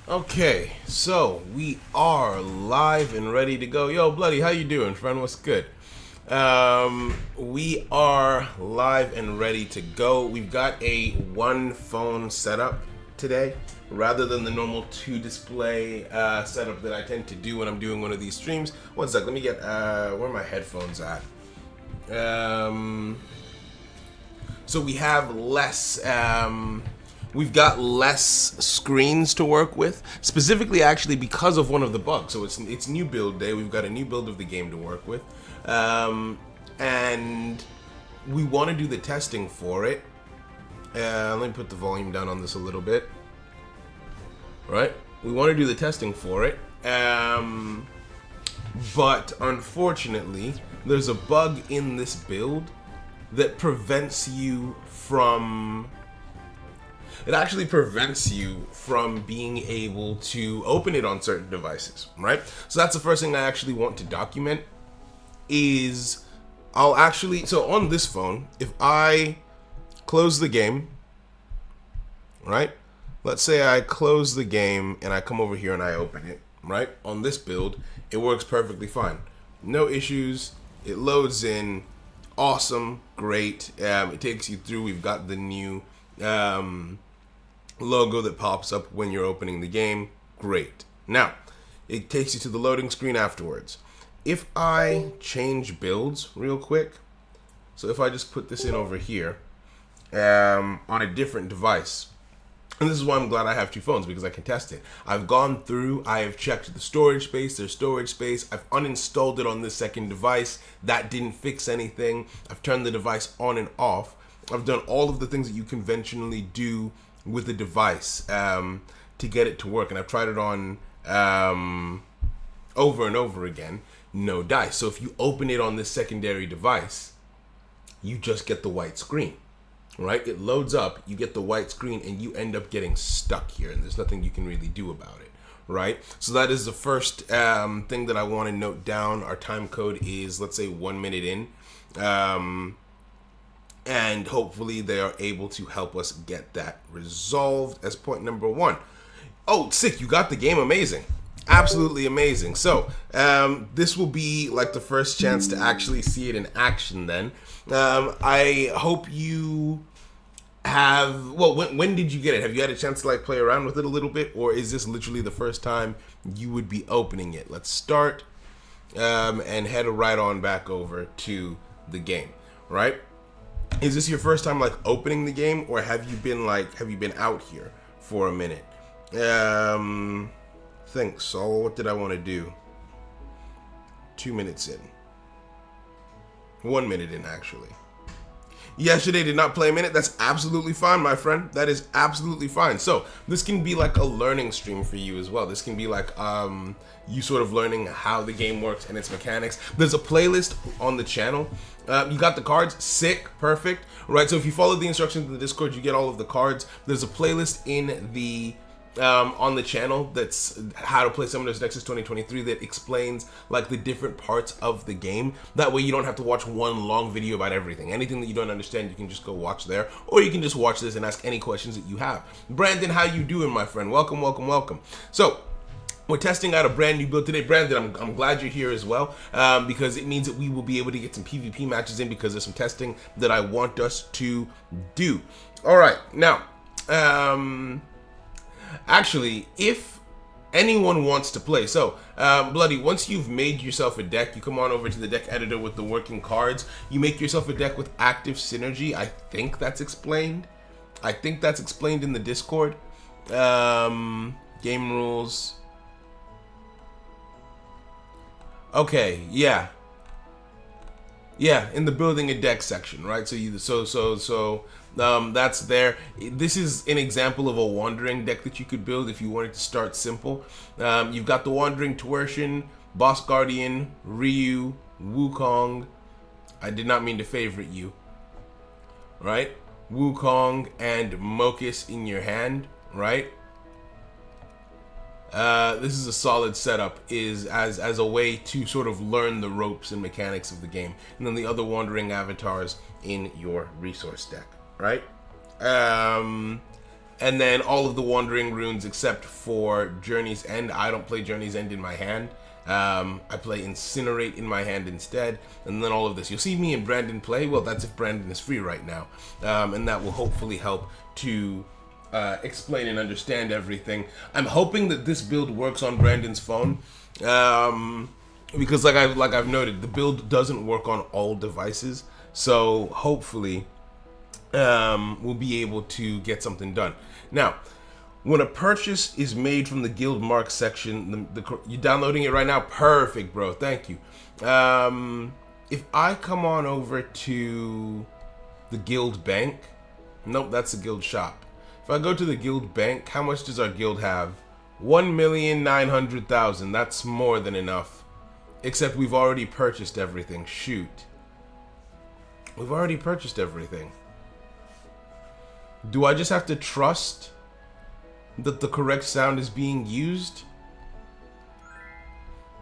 Okay, so we are live and ready to go. Yo, Bloody, how you doing, friend? What's good? We are live and ready to go. We've got a one phone setup today, rather than the normal two display setup that I tend to do when I'm doing one of these streams. One sec, let me get where are my headphones at? So we have less. We've got less screens to work with, specifically actually because of one of the bugs. So it's new build day. We've got a new build of the game to work with, and we want to do the testing for it. Let me put the volume down on this a little bit. Right, we want to do the testing for it, but unfortunately, there's a bug in this build that prevents you from. It actually prevents you from being able to open it on certain devices, right? So that's the first thing I actually want to document is so on this phone, if I close the game, right? Let's say I close the game and I come over here and I open it, right? On this build, it works perfectly fine. No issues. It loads in. Awesome. Great. It takes you through. We've got the new logo that pops up when you're opening the game. Great. Now, it takes you to the loading screen afterwards. If I change builds real quick, so if I just put this in over here on a different device, and this is why I'm glad I have two phones, because I can test it. I've gone through, I have checked the storage space, there's storage space. I've uninstalled it on this second device. That didn't fix anything. I've turned the device on and off. I've done all of the things that you conventionally do with a device to get it to work. And I've tried it on over and over again. No dice. So if you open it on this secondary device, you just get the white screen. Right? It loads up, you get the white screen, and you end up getting stuck here, and there's nothing you can really do about it, right? So that is the first thing that I want to note down. Our time code is, let's say, 1 minute in, and hopefully they are able to help us get that resolved as point number one. Oh, sick, you got the game. Amazing. Absolutely amazing. So this will be like the first chance to actually see it in action then. I hope you have, well, when did you get it? Have you had a chance to like play around with it a little bit, or is this literally the first time you would be opening it? Let's start and head right on back over to the game, right? Is this your first time like opening the game, or have you been out here for a minute? Think so. What did I want to do? 2 minutes in. 1 minute in, actually. Yesterday did not play a minute. That's absolutely fine, my friend. That is absolutely fine. So this can be like a learning stream for you as well. This can be like you sort of learning how the game works and its mechanics. There's a playlist on the channel. You got the cards. Sick. Perfect. Right. So if you follow the instructions in the Discord, you get all of the cards. There's a playlist in the on the channel that's how to play Summoners Nexus 2023 that explains like the different parts of the game. That way you don't have to watch one long video about everything. Anything that you don't understand, you can just go watch there, or you can just watch this and ask any questions that you have. Brandon, how you doing, my friend? Welcome, welcome, welcome. So we're testing out a brand new build today. Brandon, I'm glad you're here as well, because it means that we will be able to get some PvP matches in, because there's some testing that I want us to do. All right, now actually, if anyone wants to play, so Bloody, once you've made yourself a deck, you come on over to the deck editor with the working cards. You make yourself a deck with active synergy. I think that's explained. In the Discord. Game rules. Okay, yeah, in the building a deck section, right? So that's there. This is an example of a wandering deck that you could build if you wanted to start simple. You've got the Wandering Tuertian, Boss Guardian, Ryu, Wukong. I did not mean to favorite you. Right? Wukong and Mokus in your hand, right? This is a solid setup, is as a way to sort of learn the ropes and mechanics of the game. And then the other wandering avatars in your resource deck, right? And then all of the Wandering Runes except for Journey's End. I don't play Journey's End in my hand. I play Incinerate in my hand instead. And then all of this. You'll see me and Brandon play. Well, that's if Brandon is free right now. And that will hopefully help to explain and understand everything. I'm hoping that this build works on Brandon's phone. Because like I've noted, the build doesn't work on all devices. So hopefully we'll be able to get something done. Now, when a purchase is made from the guild mark section, you're downloading it right now? Perfect, bro. Thank you. If I come on over to the guild bank, nope, that's the guild shop. If I go to the guild bank, how much does our guild have? 1,900,000. That's more than enough. Except we've already purchased everything. Shoot. We've already purchased everything. Do I just have to trust that the correct sound is being used?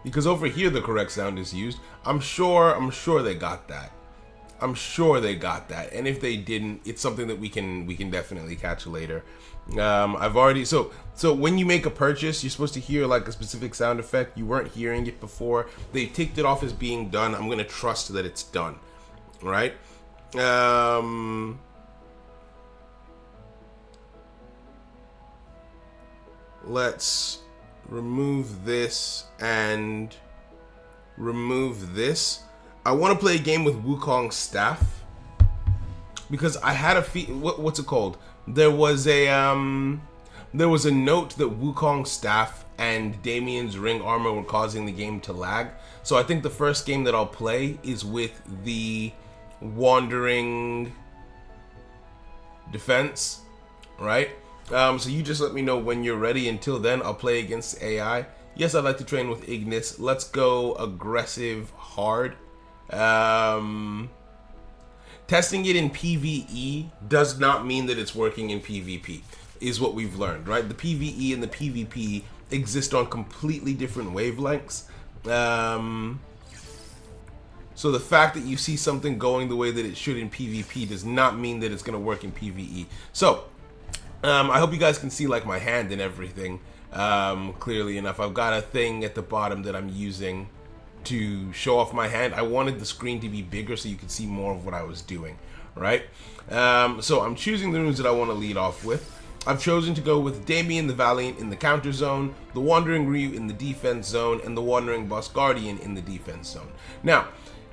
Because over here the correct sound is used. I'm sure they got that. I'm sure they got that. And if they didn't, it's something that we can definitely catch later. I've already so when you make a purchase, you're supposed to hear like a specific sound effect. You weren't hearing it before. They ticked it off as being done. I'm gonna trust that it's done. Right? Let's remove this and remove this. I want to play a game with Wukong's staff because I had a what's it called? There was a note that Wukong's staff and Damien's ring armor were causing the game to lag. So I think the first game that I'll play is with the Wandering Defense, right? So you just let me know when you're ready. Until then, I'll play against AI. Yes, I'd like to train with Ignis. Let's go aggressive hard. Testing it in PvE does not mean that it's working in PvP, is what we've learned, right? The PvE and the PvP exist on completely different wavelengths. So the fact that you see something going the way that it should in PvP does not mean that it's going to work in PvE. So I hope you guys can see like my hand and everything clearly enough. I've got a thing at the bottom that I'm using to show off my hand. I wanted the screen to be bigger so you could see more of what I was doing, right? So I'm choosing the runes that I want to lead off with. I've chosen to go with Damien the Valiant in the counter zone, the Wandering Ryu in the defense zone, and the Wandering Boss Guardian in the defense zone. Now,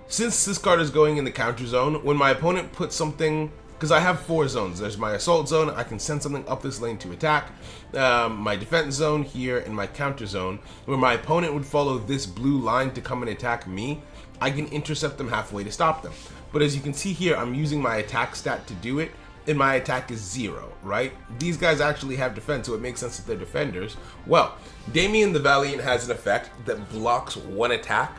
since this card is going in the counter zone, when my opponent puts something, because I have 4 zones. There's my assault zone, I can send something up this lane to attack, my defense zone here, and my counter zone, where my opponent would follow this blue line to come and attack me. I can intercept them halfway to stop them. But as you can see here, I'm using my attack stat to do it, and my attack is 0, right? These guys actually have defense, so it makes sense that they're defenders. Well, Damien the Valiant has an effect that blocks 1 attack.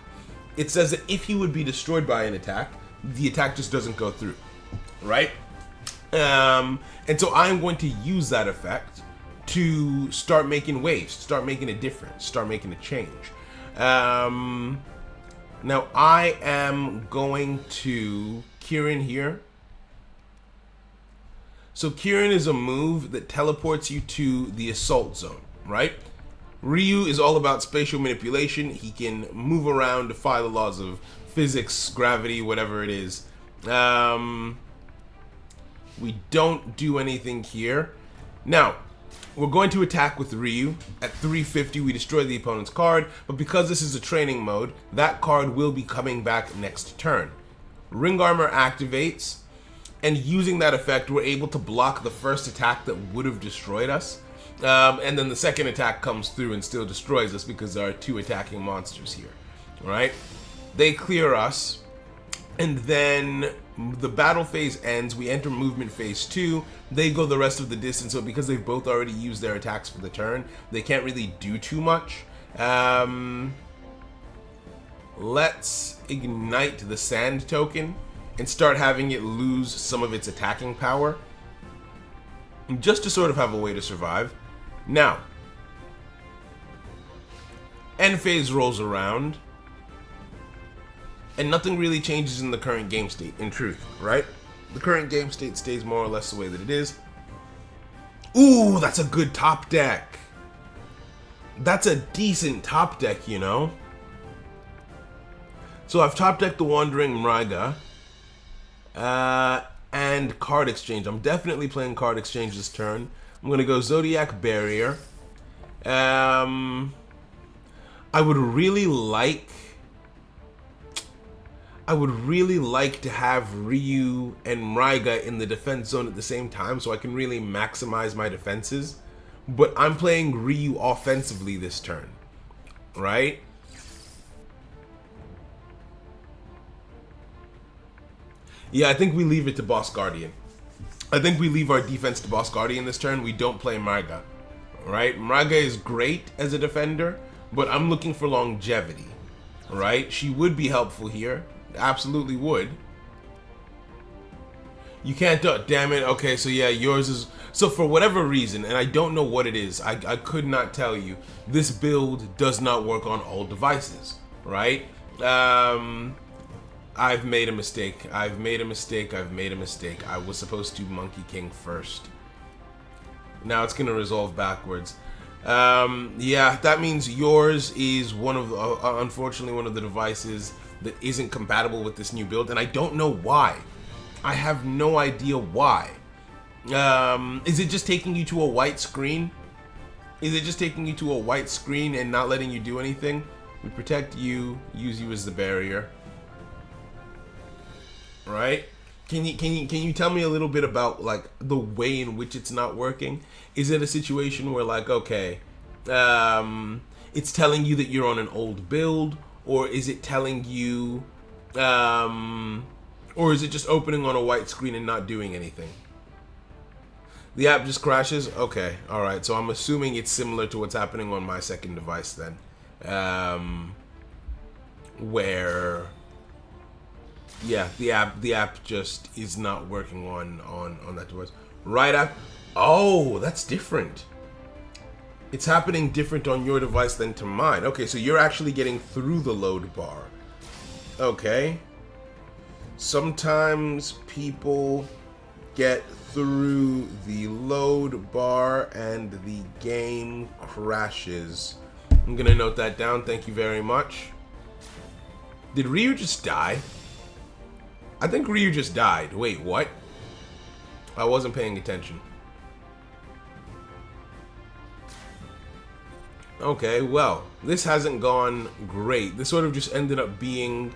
It says that if he would be destroyed by an attack, the attack just doesn't go through, right? And so I'm going to use that effect to start making waves, start making a difference, start making a change. Now I am going to Kirin here. So Kirin is a move that teleports you to the assault zone, right? Ryu is all about spatial manipulation. He can move around, defy the laws of physics, gravity, whatever it is. We don't do anything here. Now, we're going to attack with Ryu. At 350, we destroy the opponent's card, but because this is a training mode, that card will be coming back next turn. Ring Armor activates, and using that effect, we're able to block the first attack that would have destroyed us. And then the second attack comes through and still destroys us because there are 2 attacking monsters here, right? They clear us, and then the battle phase ends. We enter movement phase 2. They go the rest of the distance, so because they've both already used their attacks for the turn, they can't really do too much. Let's ignite the sand token and start having it lose some of its attacking power, just to sort of have a way to survive. Now, end phase rolls around, and nothing really changes in the current game state, in truth, right? The current game state stays more or less the way that it is. Ooh, that's a good top deck. That's a decent top deck, you know? So I've top decked the Wandering Mraiga. And Card Exchange. I'm definitely playing Card Exchange this turn. I'm going to go Zodiac Barrier. I would really like to have Ryu and Mraiga in the defense zone at the same time so I can really maximize my defenses. But I'm playing Ryu offensively this turn, right? Yeah, I think we leave it to Boss Guardian. I think we leave our defense to Boss Guardian this turn. We don't play Mraiga, right? Mraiga is great as a defender, but I'm looking for longevity, right? She would be helpful here. Absolutely would. You can't do it. Damn it. Okay, so yeah, yours is... So for whatever reason, and I don't know what it is, I could not tell you, this build does not work on all devices, right? I've made a mistake. I was supposed to Monkey King first. Now it's going to resolve backwards. Yeah, that means yours is one of, unfortunately, one of the devices that isn't compatible with this new build, and I don't know why. I have no idea why. Is it just taking you to a white screen? Is it just taking you to a white screen and not letting you do anything? We protect you, use you as the barrier. Right? Can you tell me a little bit about like the way in which it's not working? Is it a situation where like, okay, it's telling you that you're on an old build, or is it telling you, or is it just opening on a white screen and not doing anything? The app just crashes? Okay, alright, so I'm assuming it's similar to what's happening on my second device then. Where, yeah, the app just is not working on that device. Right after, oh, that's different. It's happening different on your device than to mine. Okay, so you're actually getting through the load bar. Okay. Sometimes people get through the load bar and the game crashes. I'm gonna note that down. Thank you very much. Did Ryu just die? I think Ryu just died. Wait, what? I wasn't paying attention. Okay, well, this hasn't gone great. This sort of just ended up being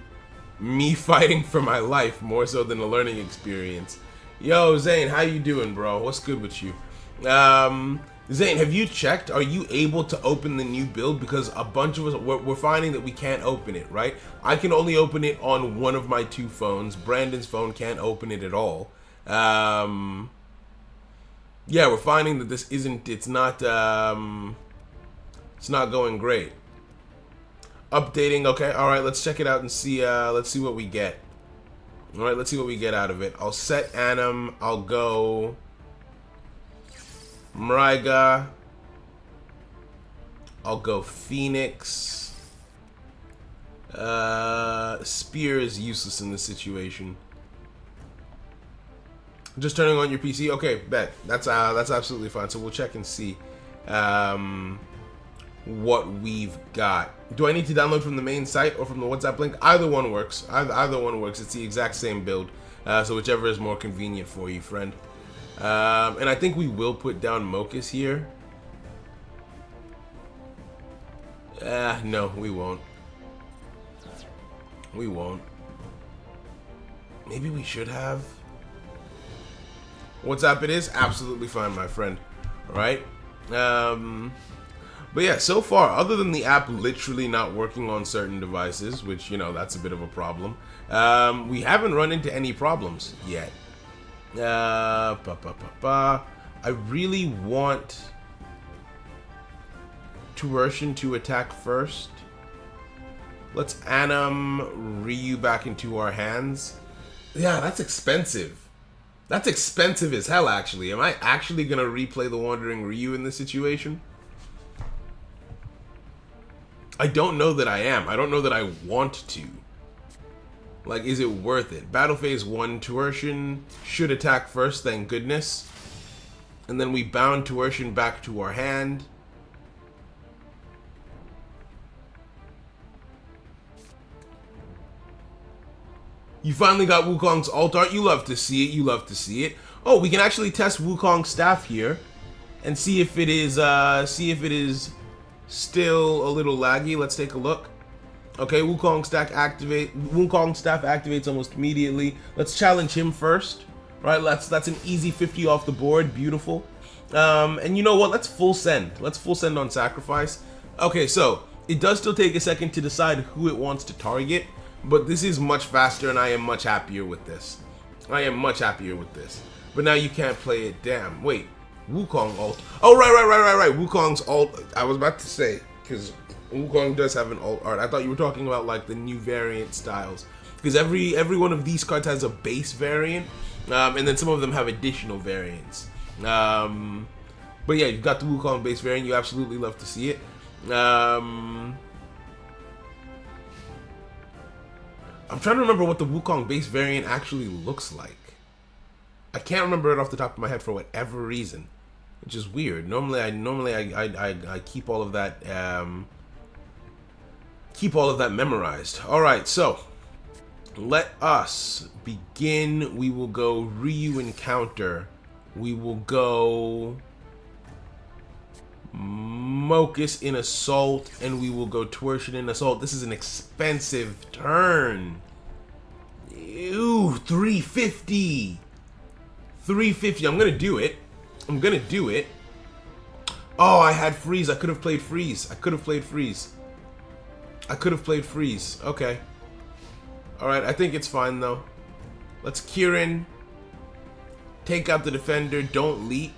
me fighting for my life more so than a learning experience. Yo, Zane, how you doing, bro? What's good with you? Zane, have you checked? Are you able to open the new build? Because a bunch of us, we're finding that we can't open it, right? I can only open it on one of my two phones. Brandon's phone can't open it at all. Yeah, we're finding that this isn't, it's not going great. Updating, okay, alright, let's check it out and see, let's see what we get. Alright, let's see what we get out of it. I'll set Anim, I'll go Mraiga, I'll go Phoenix. Spear is useless in this situation. Just turning on your PC, okay, bet. That's absolutely fine, so we'll check and see what we've got. Do I need to download from the main site or from the WhatsApp link? Either one works. Either one works. It's the exact same build. So whichever is more convenient for you, friend. And I think we will put down Mokus here. No, we won't. We won't. Maybe we should have. WhatsApp it is? Absolutely fine, my friend. Alright? But yeah, so far, other than the app literally not working on certain devices, which, you know, that's a bit of a problem, we haven't run into any problems yet. I really want Tuertian to attack first. Let's Anim Ryu back into our hands. Yeah, that's expensive. That's expensive as hell, actually. Am I actually going to replay the Wandering Ryu in this situation? I don't know that I am. I don't know that I want to. Like, is it worth it? Battle Phase 1, Tuertian should attack first, thank goodness. And then we bound Tuition back to our hand. You finally got Wukong's alt art. You love to see it. You love to see it. Oh, we can actually test Wukong's staff here and see if it is still a little laggy. Let's take a look. Okay, Wukong staff activates almost immediately. Let's challenge him first. Right, that's an easy 50 off the board. Beautiful. And you know what? Let's full send. Let's full send on sacrifice. Okay, so it does still take a second to decide who it wants to target, but this is much faster, and I am much happier with this. I am much happier with this. But now you can't play it. Damn. Wait. Wukong alt. Oh, right. Wukong's alt. I was about to say, because Wukong does have an alt art. I thought you were talking about like the new variant styles, because every one of these cards has a base variant. And then some of them have additional variants. But yeah, you've got the Wukong base variant. You absolutely love to see it. I'm trying to remember what the Wukong base variant actually looks like. I can't remember it off the top of my head for whatever reason, which is weird. Normally I keep all of that memorized. All right, so let us begin. We will go Ryu Encounter. We will go Mocus in Assault, and we will go Torsion in Assault. This is an expensive turn. Ooh, 350. 350. I'm gonna do it. Oh, I had Freeze. I could have played Freeze. Okay. Alright, I think it's fine though. Let's Kirin. Take out the defender. Don't leap.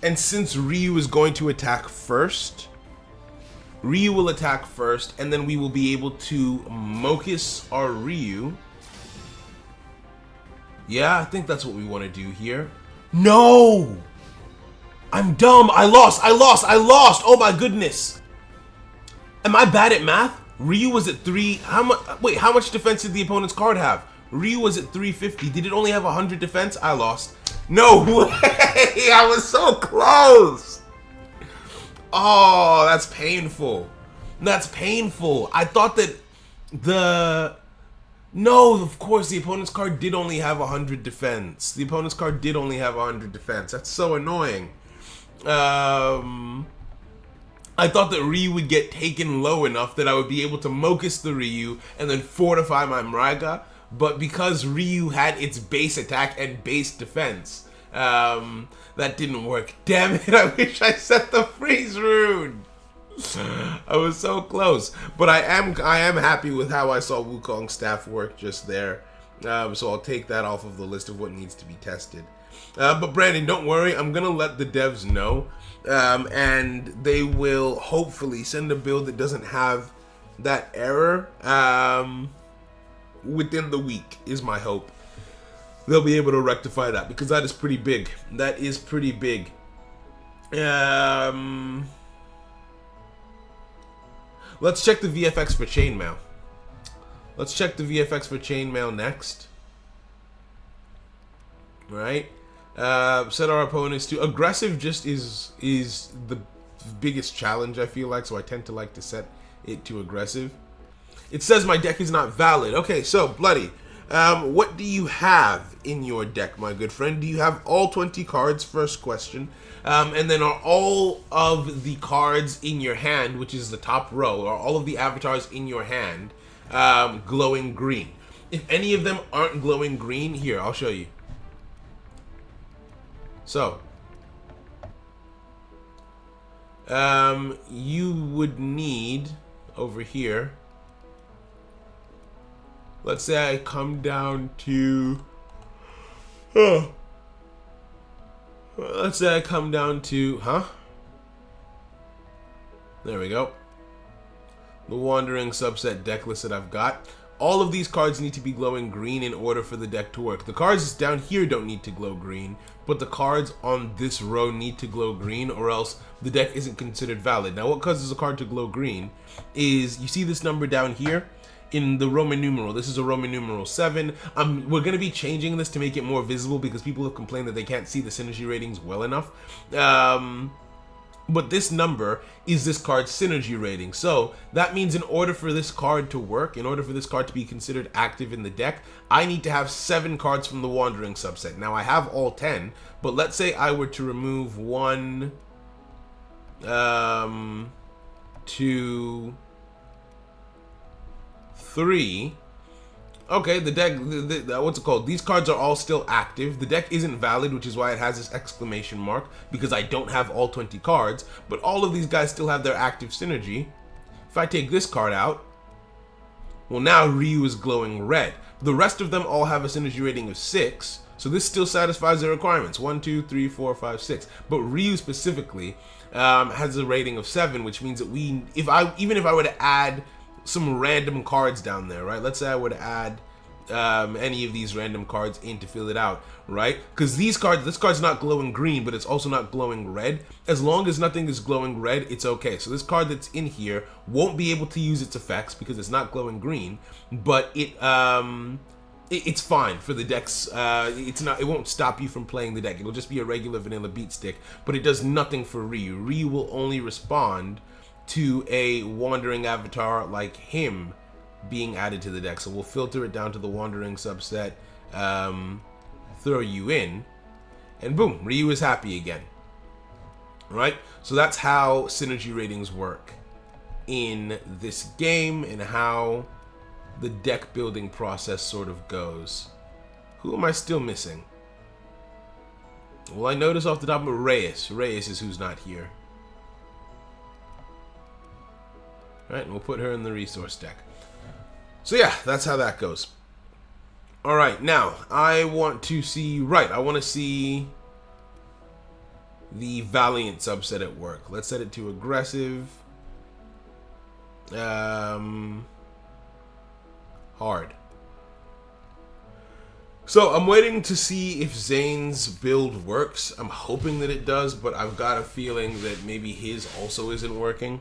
And since Ryu is going to attack first, Ryu will attack first, and then we will be able to Mocus our Ryu. Yeah, I think that's what we want to do here. No! I'm dumb. I lost. Oh my goodness. Am I bad at math? Ryu was at 3. How much defense did the opponent's card have? Ryu was at 350. Did it only have 100 defense? I lost. No way! I was so close. Oh, that's painful. I thought that no, of course, the opponent's card did only have 100 defense. That's so annoying. I thought that Ryu would get taken low enough that I would be able to Mocus the Ryu and then fortify my Mraiga, but because Ryu had its base attack and base defense, that didn't work. Damn it, I wish I set the freeze rune. I was so close, but I am happy with how I saw Wukong's staff work just there. So I'll take that off of the list of what needs to be tested. But Brandon, don't worry, I'm gonna let the devs know, and they will hopefully send a build that doesn't have that error within the week, is my hope. They'll be able to rectify that, because that is pretty big. Let's check the VFX for Chainmail. Next. Right? Set our opponents to aggressive. Just is the biggest challenge, I feel like, so I tend to like to set it to aggressive. It says my deck is not valid. Okay, so Bloody, what do you have in your deck, my good friend? Do you have all 20 cards? First question. And then are all of the cards in your hand, which is the top row, are all of the avatars in your hand glowing green? If any of them aren't glowing green, here, I'll show you. So, you would need, over here, let's say I come down to, there we go. The Wandering subset deck list that I've got. All of these cards need to be glowing green in order for the deck to work. The cards down here don't need to glow green, but the cards on this row need to glow green, or else the deck isn't considered valid. Now, what causes a card to glow green is, you see this number down here? in the Roman numeral. This is a Roman numeral 7. We're going to be changing this to make it more visible because people have complained that they can't see the synergy ratings well enough. But this number is this card's synergy rating. So that means in order for this card to work, in order for this card to be considered active in the deck, I need to have 7 cards from the Wandering subset. Now I have all 10, but let's say I were to remove 1, 2, 3. Okay, the deck, what's it called? These cards are all still active. The deck isn't valid, which is why it has this exclamation mark, because I don't have all 20 cards, but all of these guys still have their active synergy. If I take this card out, well, now Ryu is glowing red. The rest of them all have a synergy rating of 6, so this still satisfies the requirements. 1, 2, 3, 4, 5, 6. But Ryu specifically has a rating of 7, which means that even if I were to add some random cards down there, right? Let's say I were to add any of these random cards in to fill it out, right? Because this card's not glowing green, but it's also not glowing red. As long as nothing is glowing red, it's okay. So this card that's in here won't be able to use its effects because it's not glowing green, but it's fine for the decks. It won't stop you from playing the deck. It'll just be a regular vanilla beat stick, but it does nothing for Ryu. Ryu will only respond to a wandering avatar like him being added to the deck. So we'll filter it down to the wandering subset, throw you in, and boom, Ryu is happy again. Right? So that's how synergy ratings work in this game and how the deck building process sort of goes. Who am I still missing? Well, I notice off the top of Reyes. Reyes is who's not here. Right, and we'll put her in the resource deck. So yeah, that's how that goes. Alright, now, I want to see the Valiant subset at work. Let's set it to aggressive. Hard. So I'm waiting to see if Zane's build works. I'm hoping that it does, but I've got a feeling that maybe his also isn't working.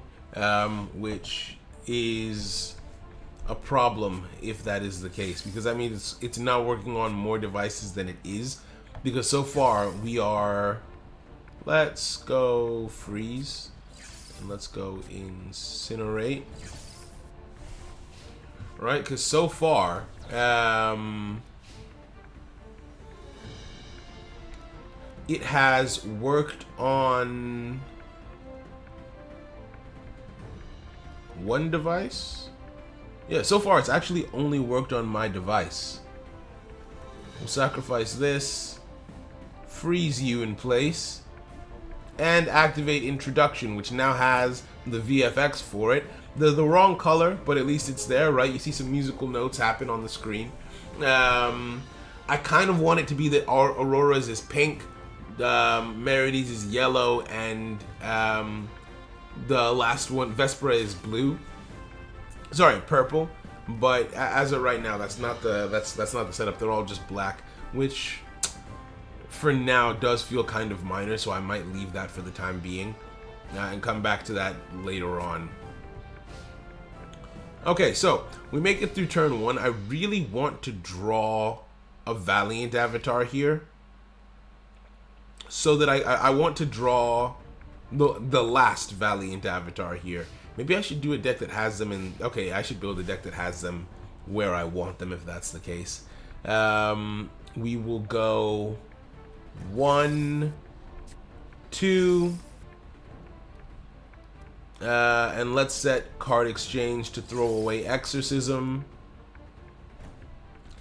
Which is a problem if that is the case, because I mean it's now working on more devices than it is, because so far we are, let's go freeze and let's go incinerate, right? Because so far it has worked on one device. Yeah, so far it's actually only worked on my device. We'll sacrifice this, freeze you in place, and activate introduction, which now has the VFX for it. They're the wrong color, but at least it's there, right? You see some musical notes happen on the screen. I kind of want it to be that our Aurora's is pink, Merides is yellow, and the last one, Vespera, is blue. Sorry, purple. But as of right now, that's not the setup. They're all just black, which for now does feel kind of minor. So I might leave that for the time being and come back to that later on. Okay, so we make it through turn 1. I really want to draw a Valiant avatar here, so that I want to draw the last Valiant avatar here. Maybe I should do a deck that has them in... Okay, I should build a deck that has them where I want them if that's the case. We will go 1, 2, and let's set card exchange to throw away Exorcism.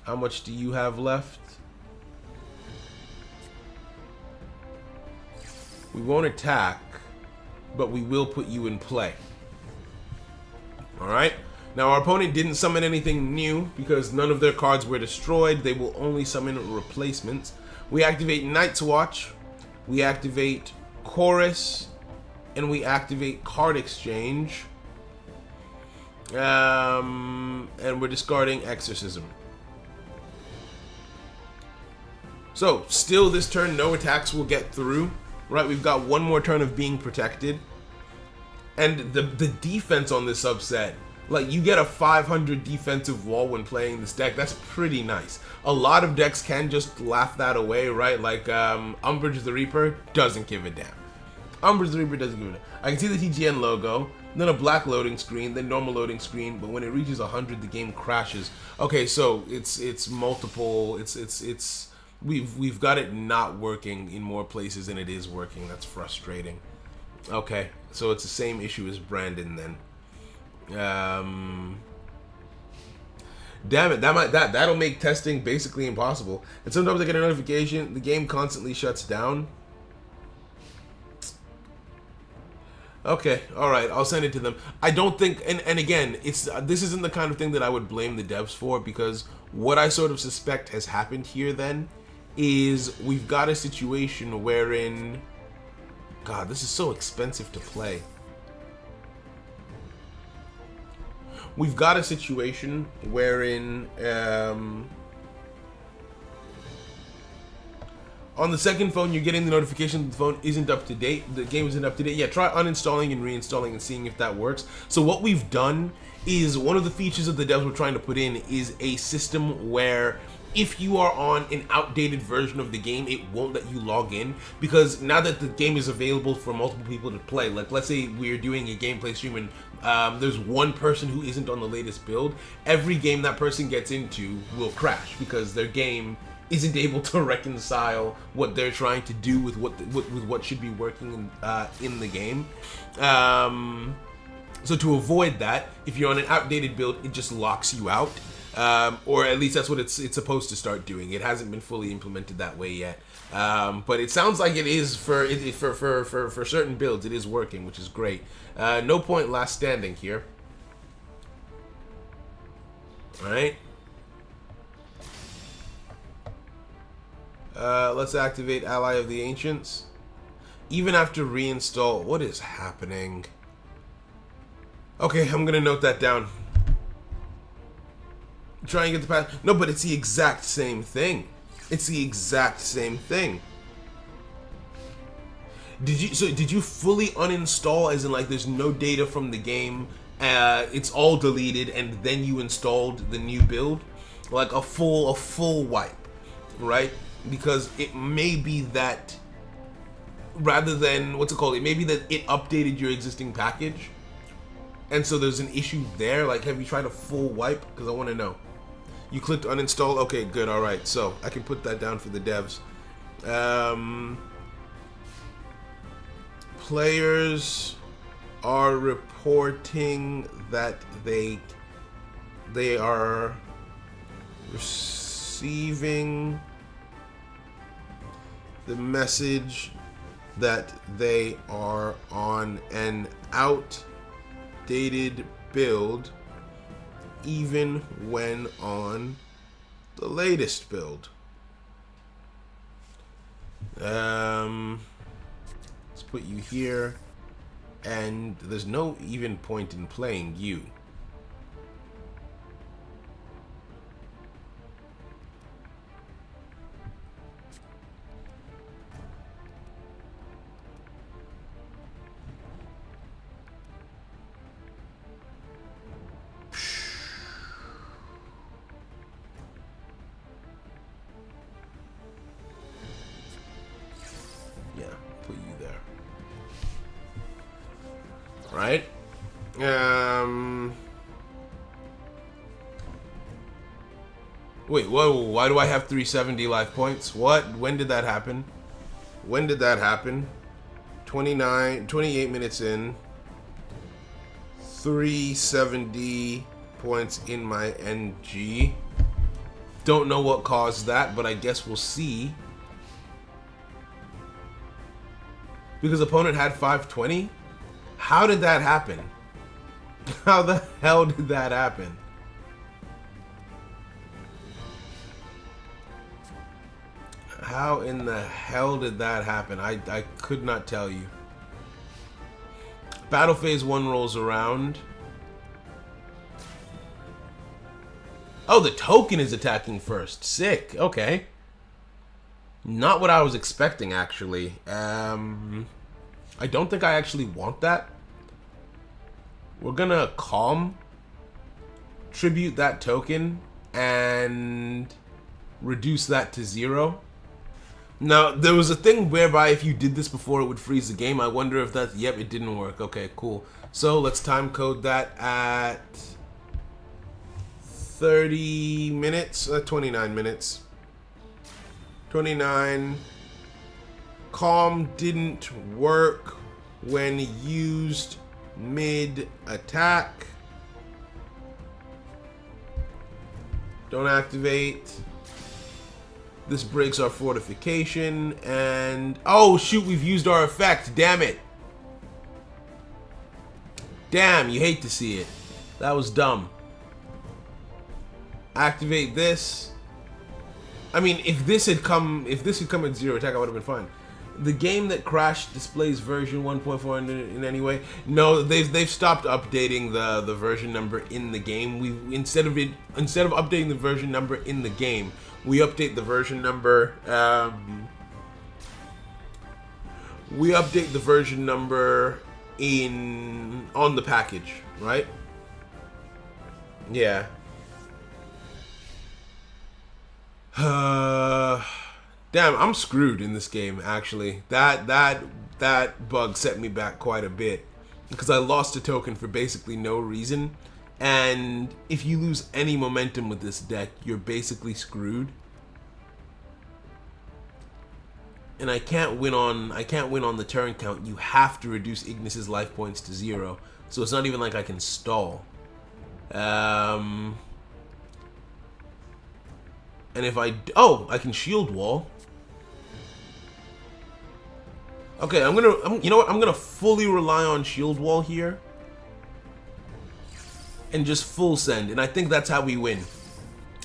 How much do you have left? We won't attack, but we will put you in play. Alright? Now, our opponent didn't summon anything new because none of their cards were destroyed. They will only summon replacements. We activate Night's Watch, we activate Chorus, and we activate Card Exchange. And we're discarding Exorcism. So, still this turn, no attacks will get through. Right, we've got one more turn of being protected. And the defense on this subset Like, you get a 500 defensive wall when playing this deck. That's pretty nice. A lot of decks can just laugh that away, right? Like, Umbrage the Reaper doesn't give a damn. Umbrage the Reaper doesn't give a damn. I can see the TGN logo, then a black loading screen, then normal loading screen, but when it reaches 100, the game crashes. Okay, so it's multiple, we've got it not working in more places than it is working. That's frustrating. Okay, so it's the same issue as Brandon then. Damn it, that'll make testing basically impossible. And sometimes I get a notification, the game constantly shuts down. Okay, alright, I'll send it to them. I don't think, and again, this isn't the kind of thing that I would blame the devs for, because what I sort of suspect has happened here then is we've got a situation wherein, God, this is so expensive to play. We've got a situation wherein on the second phone, you're getting the notification that the phone isn't up to date. The game isn't up to date. Yeah, try uninstalling and reinstalling and seeing if that works. So what we've done is, one of the features that the devs were trying to put in is a system where if you are on an outdated version of the game, it won't let you log in, because now that the game is available for multiple people to play, like let's say we're doing a gameplay stream and there's one person who isn't on the latest build, every game that person gets into will crash because their game isn't able to reconcile what they're trying to do with what should be working in the game. So to avoid that, if you're on an outdated build, it just locks you out. Or at least that's what it's supposed to start doing. It hasn't been fully implemented that way yet, but it sounds like it is for certain builds. It is working, which is great. No point last standing here. All right. Let's activate Ally of the Ancients. Even after reinstall, what is happening? Okay, I'm gonna note that down. Try and get the path. No, but it's the exact same thing. It's the exact same thing. Did you fully uninstall, as in like there's no data from the game, it's all deleted, and then you installed the new build? Like a full wipe, right? Because it may be that rather than, what's it called? It may be that it updated your existing package, and so there's an issue there. Like, have you tried a full wipe? Because I want to know. You clicked uninstall? Okay, good, alright. So, I can put that down for the devs. Players are reporting that they are receiving the message that they are on an outdated build even when on the latest build. Let's put you here, and there's no even point in playing you. Right? Wait, whoa, why do I have 370 life points? What? When did that happen? When did that happen? 28 minutes in. 370 points in my NG. Don't know what caused that, but I guess we'll see. Because opponent had 520? How did that happen? How the hell did that happen? How in the hell did that happen? I could not tell you. Battle phase 1 rolls around. Oh, the token is attacking first. Sick. Okay. Not what I was expecting, actually. I don't think I actually want that. We're gonna calm tribute that token and reduce that to 0. Now, there was a thing whereby if you did this before, it would freeze the game. I wonder if that's... Yep, it didn't work. Okay, cool. So, let's time code that at 30 minutes. 29 minutes. 29. Calm didn't work when used mid-attack. Don't activate. This breaks our fortification, and... Oh, shoot, we've used our effect. Damn it. Damn, you hate to see it. That was dumb. Activate this. I mean, if this had come at 0 attack, I would have been fine. The game that crashed displays version 1.4 in any way. No, they've stopped updating the version number in the game. Instead of updating the version number in the game, we update the version number. We update the version number on the package, right? Yeah. Damn, I'm screwed in this game, actually. That bug set me back quite a bit. Because I lost a token for basically no reason. And if you lose any momentum with this deck, you're basically screwed. And I can't win on the turn count. You have to reduce Ignis's life points to 0. So it's not even like I can stall. And if I can shield wall. Okay, you know what? I'm gonna fully rely on shield wall here, and just full send. And I think that's how we win.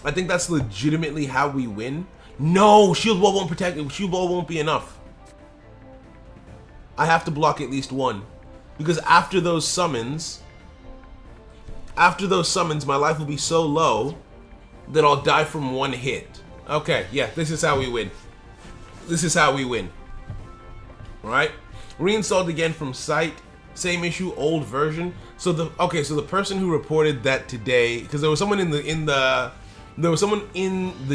I think that's legitimately how we win. No, shield wall won't protect me. Shield wall won't be enough. I have to block at least one, because after those summons, my life will be so low that I'll die from one hit. Okay, yeah, this is how we win. This is how we win. Right? Reinstalled again from site. Same issue, old version. So the person who reported that today, because there was someone in the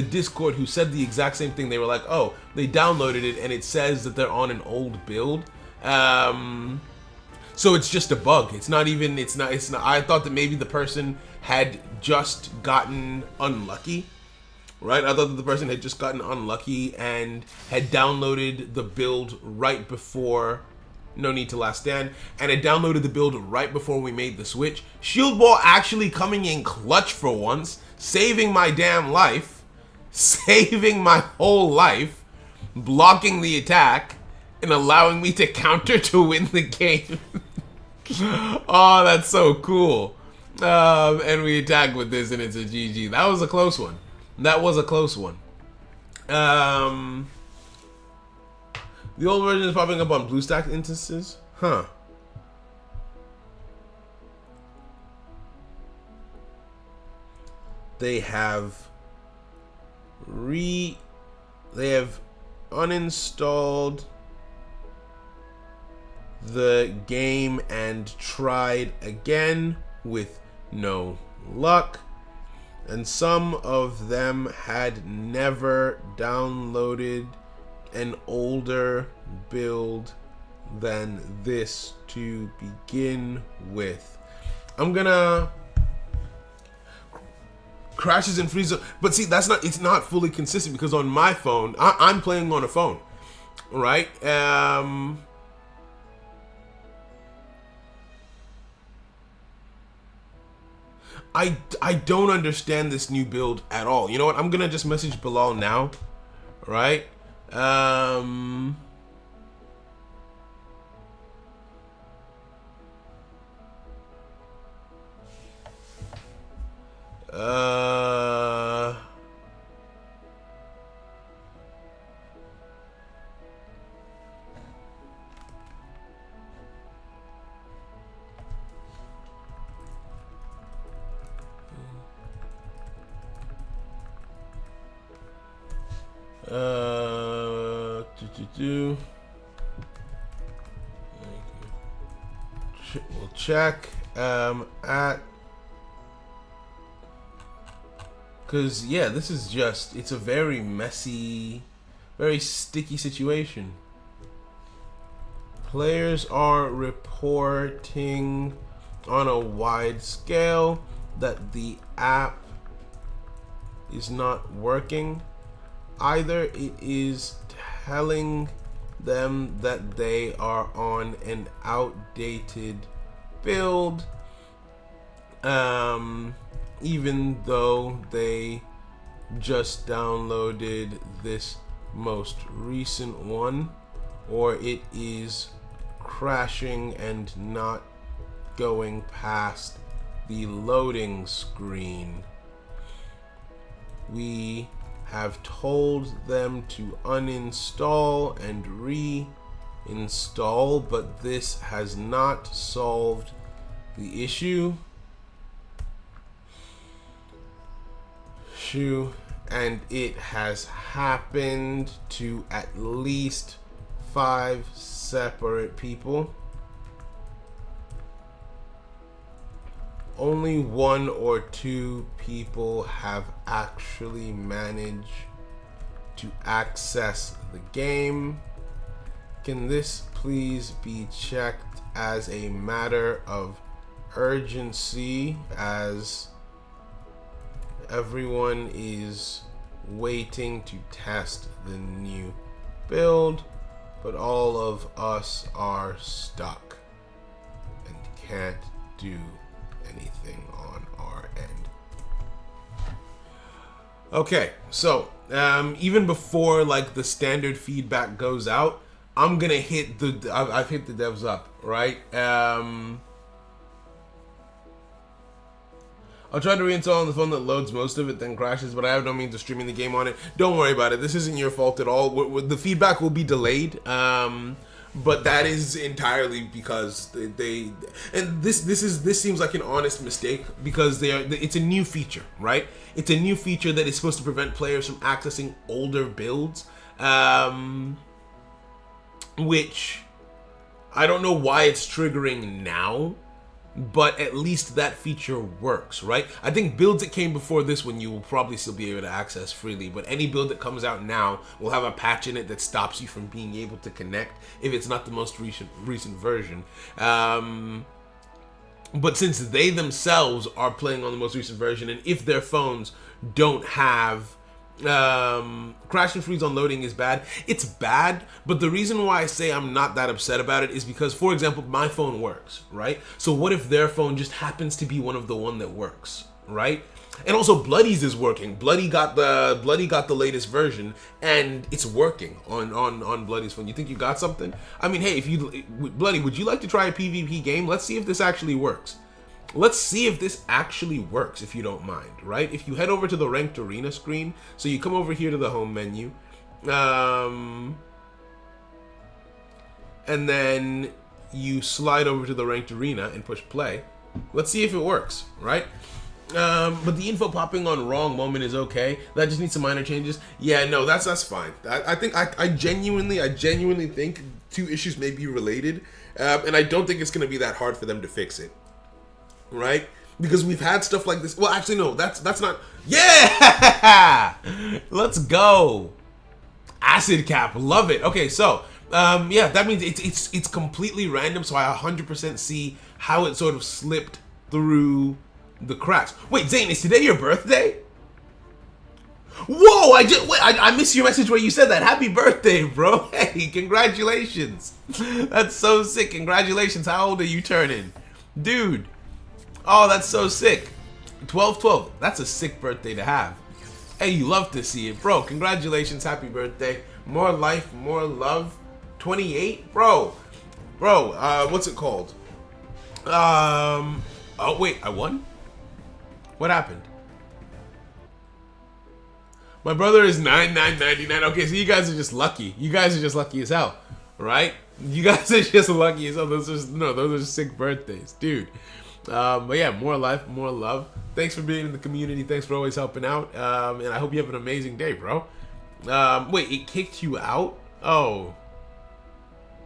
Discord who said the exact same thing. They were like, "Oh, they downloaded it and it says that they're on an old build." So it's just a bug. It's not. I thought that maybe the person had just gotten unlucky. Right? I thought that the person had just gotten unlucky and had downloaded the build right before No Need to Last Stand, and had downloaded the build right before we made the switch. Shield Wall actually coming in clutch for once, saving my damn life, saving my whole life, blocking the attack, and allowing me to counter to win the game. Oh, that's so cool. And we attack with this, and it's a GG. That was a close one. That was a close one. The old version is popping up on BlueStack instances? Huh. They have uninstalled the game and tried again with no luck. And some of them had never downloaded an older build than this to begin with. I'm gonna crashes and freezes, but see, it's not fully consistent because on my phone, I'm playing on a phone, right? I don't understand this new build at all. You know what? I'm gonna just message Bilal now, right? We'll check at Because, yeah, this is just, it's a very messy, very sticky situation. Players are reporting on a wide scale that the app is not working. Either it is telling them that they are on an outdated build, even though they just downloaded this most recent one, or it is crashing and not going past the loading screen. We have told them to uninstall and reinstall, but this has not solved the issue. And it has happened to at least 5 separate people. Only 1 or 2 people have actually managed to access the game. Can this please be checked as a matter of urgency, as everyone is waiting to test the new build, but all of us are stuck and can't do anything on our end. Okay, so even before like the standard feedback goes out, I'm gonna hit the I've hit the devs up, right? I'll try to reinstall on the phone that loads most of it, then crashes, but I have no means of streaming the game on it. Don't worry about it. This isn't your fault at all. The feedback will be delayed, but that is entirely because they and this seems like an honest mistake, because it's a new feature, right? It's a new feature that is supposed to prevent players from accessing older builds, which I don't know why it's triggering now. But at least that feature works, right? I think builds that came before this one you will probably still be able to access freely, but any build that comes out now will have a patch in it that stops you from being able to connect if it's not the most recent version. But since they themselves are playing on the most recent version, and if their phones don't have crash and freeze on loading is bad. It's bad, but the reason why I say I'm not that upset about it is because, for example, my phone works, right? So what if their phone just happens to be one of the one that works, right? And also Bloody's is working. Bloody got the latest version, and it's working on Bloody's phone. You think you got something? I mean, hey, if you Bloody, would you like to try a PvP game? Let's see if this actually works. Let's see if this actually works, if you don't mind, right? If you head over to the Ranked Arena screen, so you come over here to the home menu, and then you slide over to the Ranked Arena and push play. Let's see if it works, right? But the info popping on wrong moment is okay. That just needs some minor changes. Yeah, no, that's fine. I think I genuinely think 2 issues may be related, and I don't think it's going to be that hard for them to fix it. Right? Because we've had stuff like this. Well, actually, no, that's not. Yeah! Let's go. Acid cap, love it. Okay, so yeah, that means it's completely random. So I 100% see how it sort of slipped through the cracks. Wait, Zane, is today your birthday? Whoa! I missed your message where you said that. Happy birthday, bro. Hey, congratulations. That's so sick. Congratulations. How old are you turning, dude? Oh, that's so sick. 12/12. That's a sick birthday to have. Hey, you love to see it, bro. Congratulations, happy birthday. More life, more love. 28, bro. What's it called? Oh wait, I won? What happened? My brother is 9999. Okay, so you guys are just lucky. You guys are just lucky as hell, right? You guys are just lucky as hell. Those are sick birthdays, dude. But yeah, more life, more love. Thanks for being in the community. Thanks for always helping out. And I hope you have an amazing day, bro. Wait, it kicked you out? Oh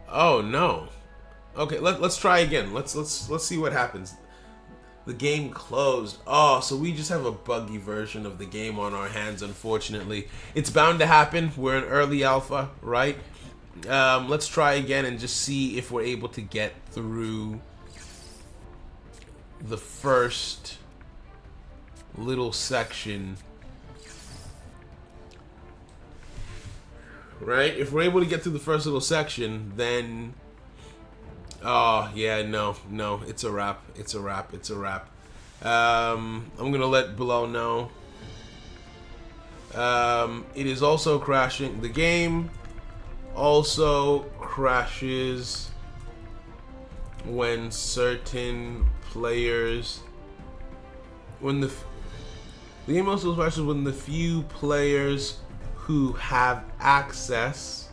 no. Okay, let's try again. Let's see what happens. The game closed. Oh, so we just have a buggy version of the game on our hands, unfortunately. It's bound to happen. We're in early alpha, right? Let's try again and just see if we're able to get through the first little section. Right? If we're able to get through the first little section, then... Oh, yeah, no, it's a wrap. It's a wrap. It's a wrap. I'm gonna let below know. It is also crashing. The game also crashes when certain players... the game also crashes when the few players who have access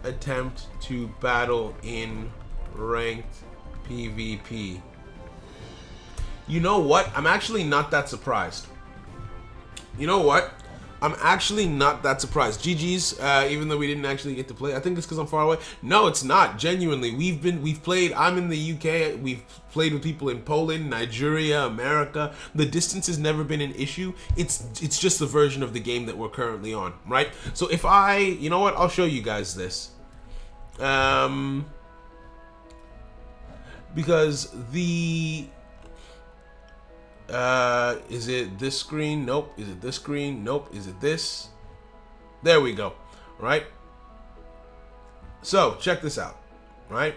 attempt to battle in ranked PvP. You know what? I'm actually not that surprised. You know what? I'm actually not that surprised. GG's, even though we didn't actually get to play. I think it's because I'm far away. No, it's not. Genuinely, we've played. I'm in the UK. We've played with people in Poland, Nigeria, America. The distance has never been an issue. It's just the version of the game that we're currently on, right? So if you know what? I'll show you guys this. Because is it this screen? Nope. Is it this screen? Nope. Is it this? There we go. Right? So, check this out. Right?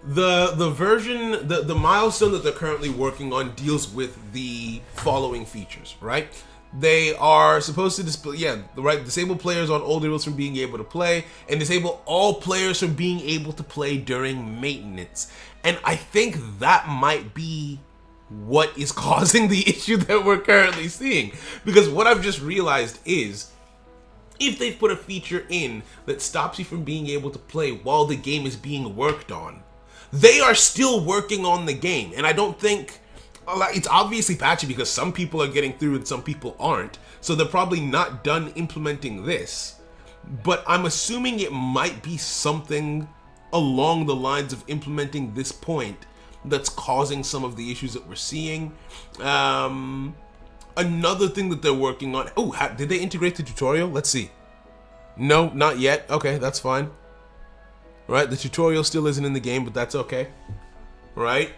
The version, the milestone that they're currently working on deals with the following features, right? They are supposed to disable players on older builds from being able to play, and disable all players from being able to play during maintenance. And I think that might be what is causing the issue that we're currently seeing. Because what I've just realized is, if they've put a feature in that stops you from being able to play while the game is being worked on, they are still working on the game. And I don't think... It's obviously patchy because some people are getting through and some people aren't. So they're probably not done implementing this. But I'm assuming it might be something along the lines of implementing this point that's causing some of the issues that we're seeing. Another thing that they're working on... Oh, did they integrate the tutorial? Let's see. No, not yet. Okay, that's fine. Right, the tutorial still isn't in the game, but that's okay. Right?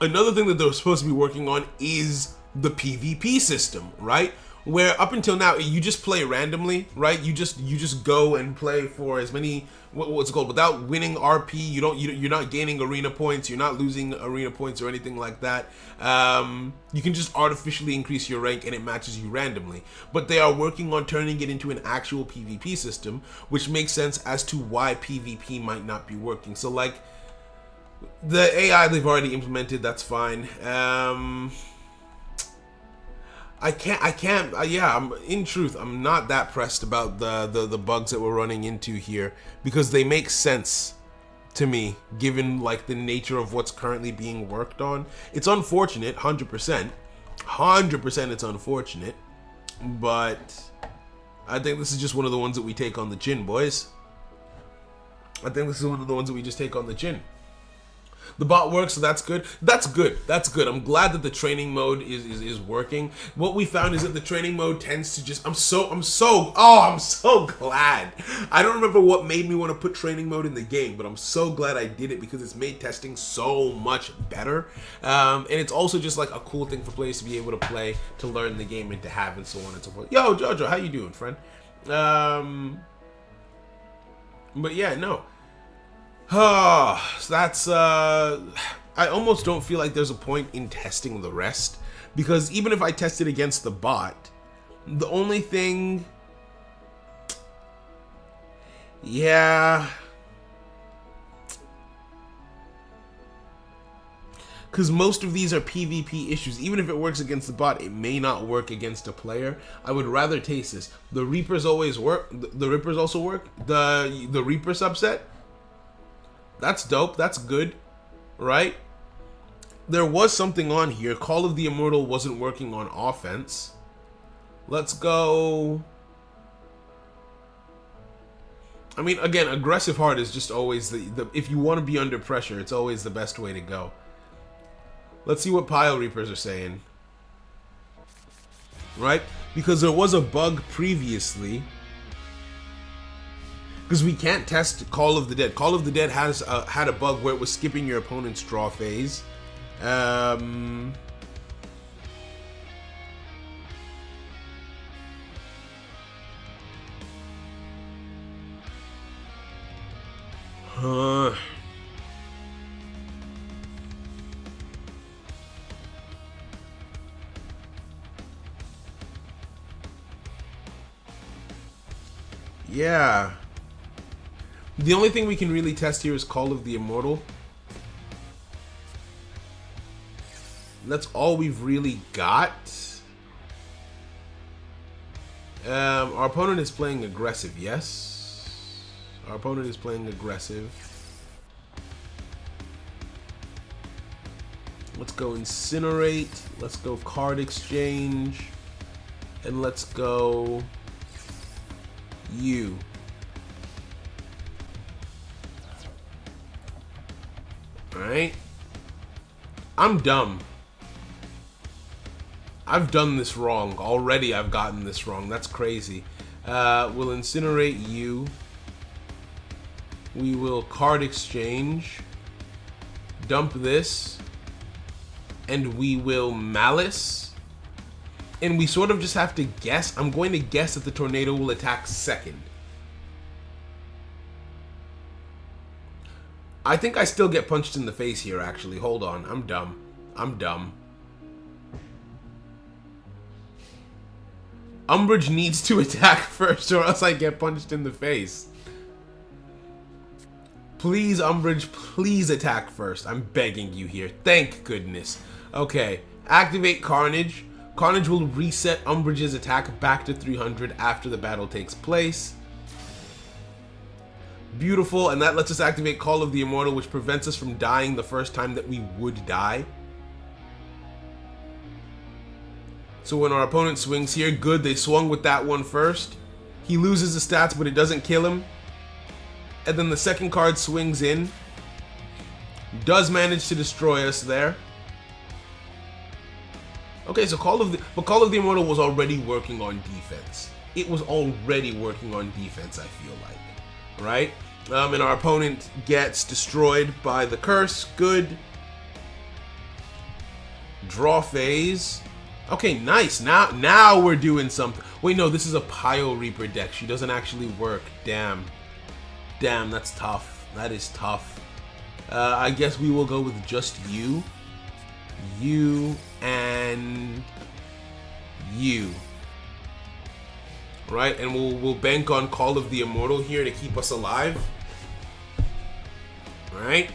Another thing that they're supposed to be working on is the PvP system, right? Where up until now you just play randomly, right? You just go and play for as many what's it called, without winning RP. You're not gaining arena points. You're not losing arena points or anything like that. You can just artificially increase your rank and it matches you randomly. But they are working on turning it into an actual PvP system, which makes sense as to why PvP might not be working. So like, the AI they've already implemented, that's fine. In truth, I'm not that pressed about the bugs that we're running into here, because they make sense to me, given like the nature of what's currently being worked on. It's unfortunate, 100%. 100% it's unfortunate, but I think this is just one of the ones that we take on the chin, boys. I think this is one of the ones that we just take on the chin. The bot works, so that's good. That's good. That's good. I'm glad that the training mode is working. What we found is that the training mode tends to just... I'm so glad. I don't remember what made me want to put training mode in the game, but I'm so glad I did it because it's made testing so much better. And it's also just like a cool thing for players to be able to play, to learn the game, and to have, and so on and so forth. Yo, Jojo, how you doing, friend? But yeah, no. So that's, I almost don't feel like there's a point in testing the rest, because even if I tested against the bot, the only thing, yeah, because most of these are PvP issues. Even if it works against the bot, it may not work against a player. I would rather taste this. The Reapers always work. The Reapers also work. The Reaper subset, that's dope. That's good, right? There was something on here. Call of the Immortal wasn't working on offense. Let's go. I mean, again, aggressive heart is just always the if you want to be under pressure, it's always the best way to go. Let's see what Pile Reapers are saying. Right? Because there was a bug previously. Because we can't test Call of the Dead. Call of the Dead has had a bug where it was skipping your opponent's draw phase. Yeah. The only thing we can really test here is Call of the Immortal. That's all we've really got. Our opponent is playing aggressive, yes. Our opponent is playing aggressive. Let's go Incinerate. Let's go Card Exchange. And let's go you. Alright. I'm dumb. I've done this wrong. Already I've gotten this wrong. That's crazy. We'll Incinerate you. We will Card Exchange. Dump this. And we will Malice. And we sort of just have to guess. I'm going to guess that the tornado will attack second. I think I still get punched in the face here, actually. Hold on. I'm dumb. I'm dumb. Umbridge needs to attack first or else I get punched in the face. Please, Umbridge, please attack first. I'm begging you here. Thank goodness. Okay. Activate Carnage. Carnage will reset Umbridge's attack back to 300 after the battle takes place. Beautiful, and that lets us activate Call of the Immortal, which prevents us from dying the first time that we would die. So when our opponent swings here, good, they swung with that one first. He loses the stats, but it doesn't kill him. And then the second card swings in. Does manage to destroy us there. Okay, so Call of the Immortal was already working on defense. It was already working on defense, I feel like. Right? And our opponent gets destroyed by the curse. Good. Draw phase. Okay, nice. Now we're doing something. Wait, no, this is a Pile Reaper deck. She doesn't actually work. Damn. Damn, that's tough. That is tough. I guess we will go with just you. You and you. Right, and we'll bank on Call of the Immortal here to keep us alive. Alright.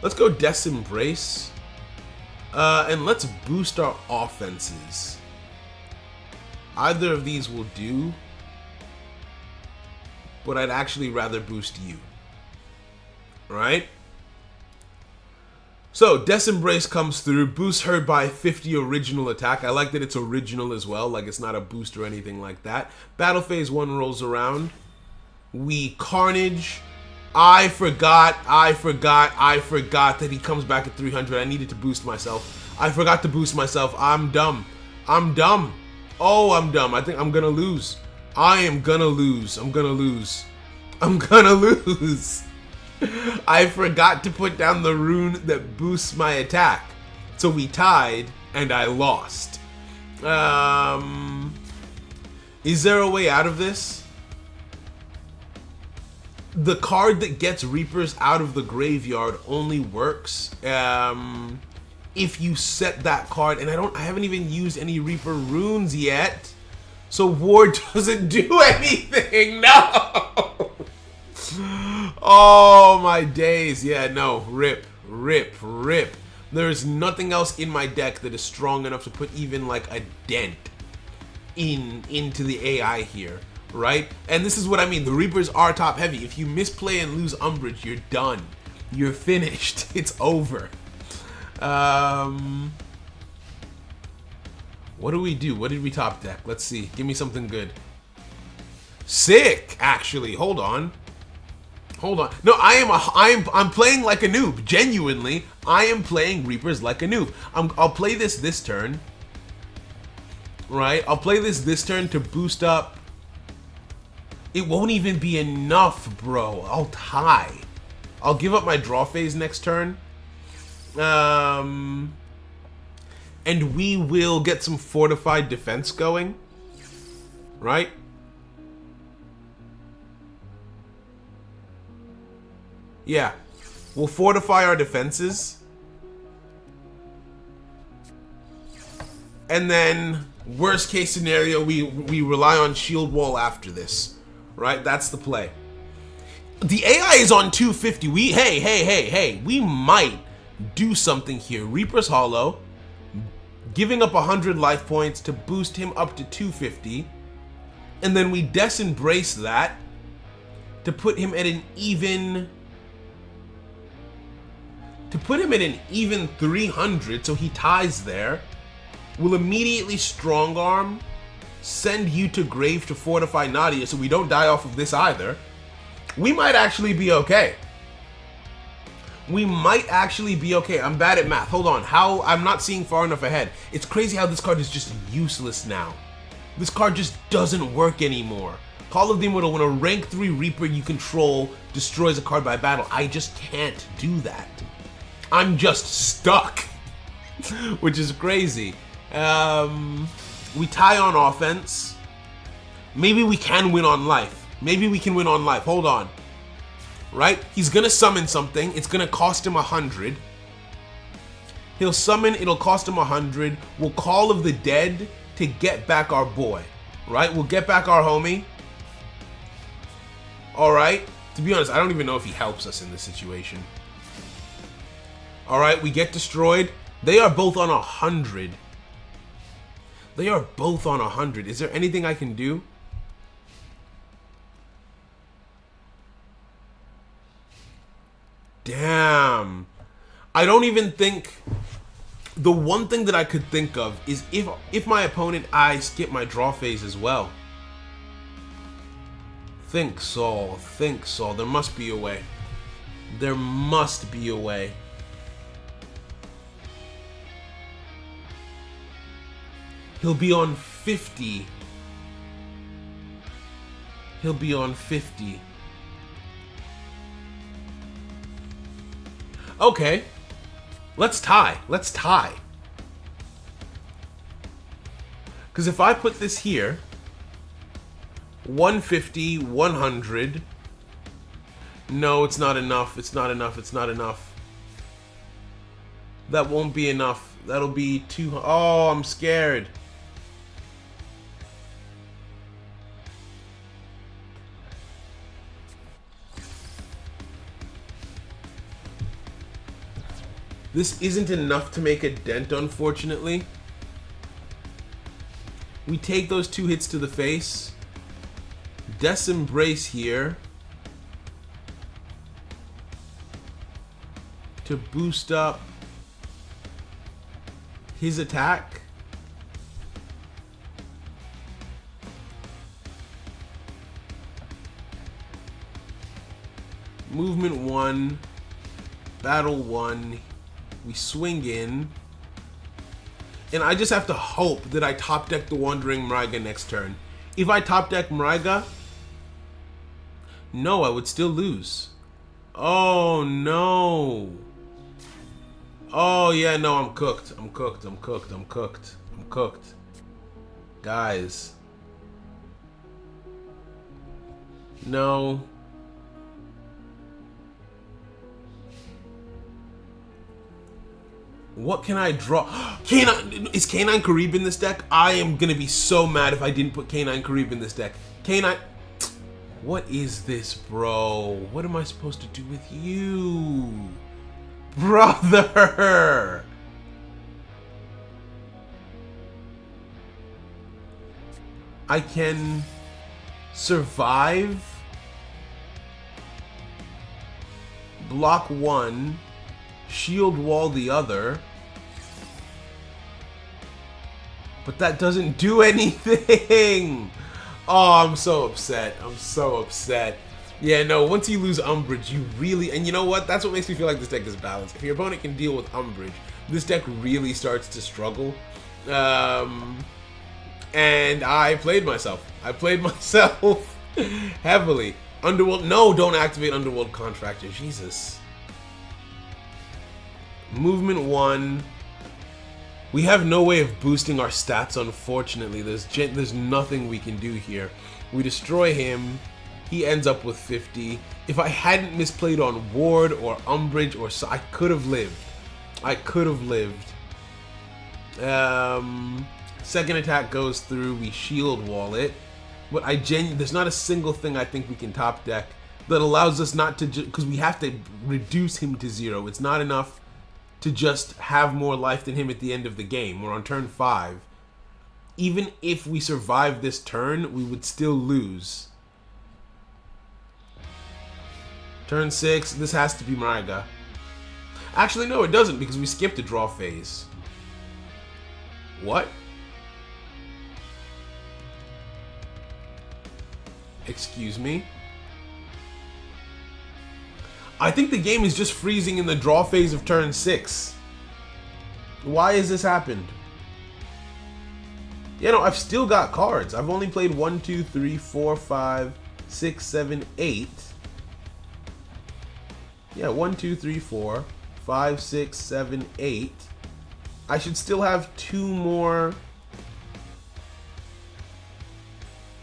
Let's go Death's Embrace. And let's boost our offenses. Either of these will do. But I'd actually rather boost you. Right? So, Death's Embrace comes through, boosts her by 50 original attack. I like that it's original as well, like it's not a boost or anything like that. Battle Phase 1 rolls around. We Carnage. I forgot that he comes back at 300. I needed to boost myself. I forgot to boost myself. I'm dumb. I'm dumb. Oh, I'm dumb. I think I'm gonna lose. I am gonna lose. I'm gonna lose. I'm gonna lose. I forgot to put down the rune that boosts my attack. So we tied, and I lost. Is there a way out of this? The card that gets Reapers out of the graveyard only works if you set that card, and I haven't even used any Reaper runes yet. So Ward doesn't do anything. No. Oh my days. Yeah, no. Rip. There's nothing else in my deck that is strong enough to put even like a dent into the AI here, right? And this is what I mean. The Reapers are top heavy. If you misplay and lose Umbridge, you're done. You're finished. It's over. What do we do? What did we top deck? Let's see. Give me something good. Sick, actually. Hold on. No, I'm playing like a noob. Genuinely, I am playing Reapers like a noob. I'll play this turn. Right? I'll play this turn to boost up. It won't even be enough, bro. I'll tie. I'll give up my draw phase next turn. And we will get some fortified defense going. Right? Yeah. We'll fortify our defenses. And then, worst case scenario, we rely on shield wall after this. Right? That's the play. The AI is on 250. Hey. We might do something here. Reaper's Hollow. Giving up 100 life points to boost him up to 250. And then we Death Embrace that to put him at an even... To put him at an even 300, so he ties there. We'll immediately Strong Arm, send you to Grave to fortify Nadia so we don't die off of this either. We might actually be okay. We might actually be okay. I'm bad at math. Hold on. How? I'm not seeing far enough ahead. It's crazy how this card is just useless now. This card just doesn't work anymore. Call of the Immortal, when a rank 3 Reaper you control destroys a card by battle, I just can't do that. I'm just stuck, which is crazy. We tie on offense. Maybe we can win on life. Maybe we can win on life. Hold on. Right? He's gonna summon something. It's gonna cost him 100. He'll summon, it'll cost him 100. We'll Call of the Dead to get back our boy. Right? We'll get back our homie. Alright? To be honest, I don't even know if he helps us in this situation. Alright, we get destroyed. They are both on 100. They are both on 100. Is there anything I can do? Damn. I don't even think... The one thing that I could think of is if my opponent, I skip my draw phase as well. Think so. There must be a way. There must be a way. He'll be on 50. He'll be on 50. Okay. Let's tie. Let's tie. Because if I put this here, 150, 100. No, it's not enough. It's not enough. It's not enough. That won't be enough. That'll be too... Oh, I'm scared. This isn't enough to make a dent, unfortunately. We take those 2 hits to the face. Death Embrace here to boost up his attack. Movement 1, battle 1. We swing in. And I just have to hope that I top deck the Wandering Mraiga next turn. If I top deck Mraiga, no, I would still lose. Oh, no. Oh, yeah, no, I'm cooked. I'm cooked. Guys. No. What can I draw? Is Canine Karib in this deck? I am gonna be so mad if I didn't put Canine Karib in this deck. Canine... What is this, bro? What am I supposed to do with you? Brother! I can survive, block 1, shield wall the other, but that doesn't do anything. Oh, I'm so upset. I'm so upset. Yeah, no, once you lose Umbrage, you really... And you know what? That's what makes me feel like this deck is balanced. If your opponent can deal with Umbrage, this deck really starts to struggle. And I played myself. I played myself heavily. Underworld... No, don't activate Underworld Contractor. Jesus. Movement 1... We have no way of boosting our stats, unfortunately. There's nothing we can do here. We destroy him. He ends up with 50. If I hadn't misplayed on Ward or Umbrage or so, I could have lived. I could have lived. Second attack goes through. We shield wall it. But there's not a single thing I think we can top deck that allows us not to, because we have to reduce him to 0. It's not enough to just have more life than him at the end of the game. We're on turn 5. Even if we survive this turn, we would still lose. Turn 6, this has to be Mraiga. Actually, no, it doesn't, because we skipped a draw phase. What? Excuse me? I think the game is just freezing in the draw phase of turn 6. Why has this happened? Yeah, no, I've still got cards. I've only played 1, 2, 3, 4, 5, 6, 7, 8. Yeah, 1, 2, 3, 4, 5, 6, 7, 8. I should still have 2 more.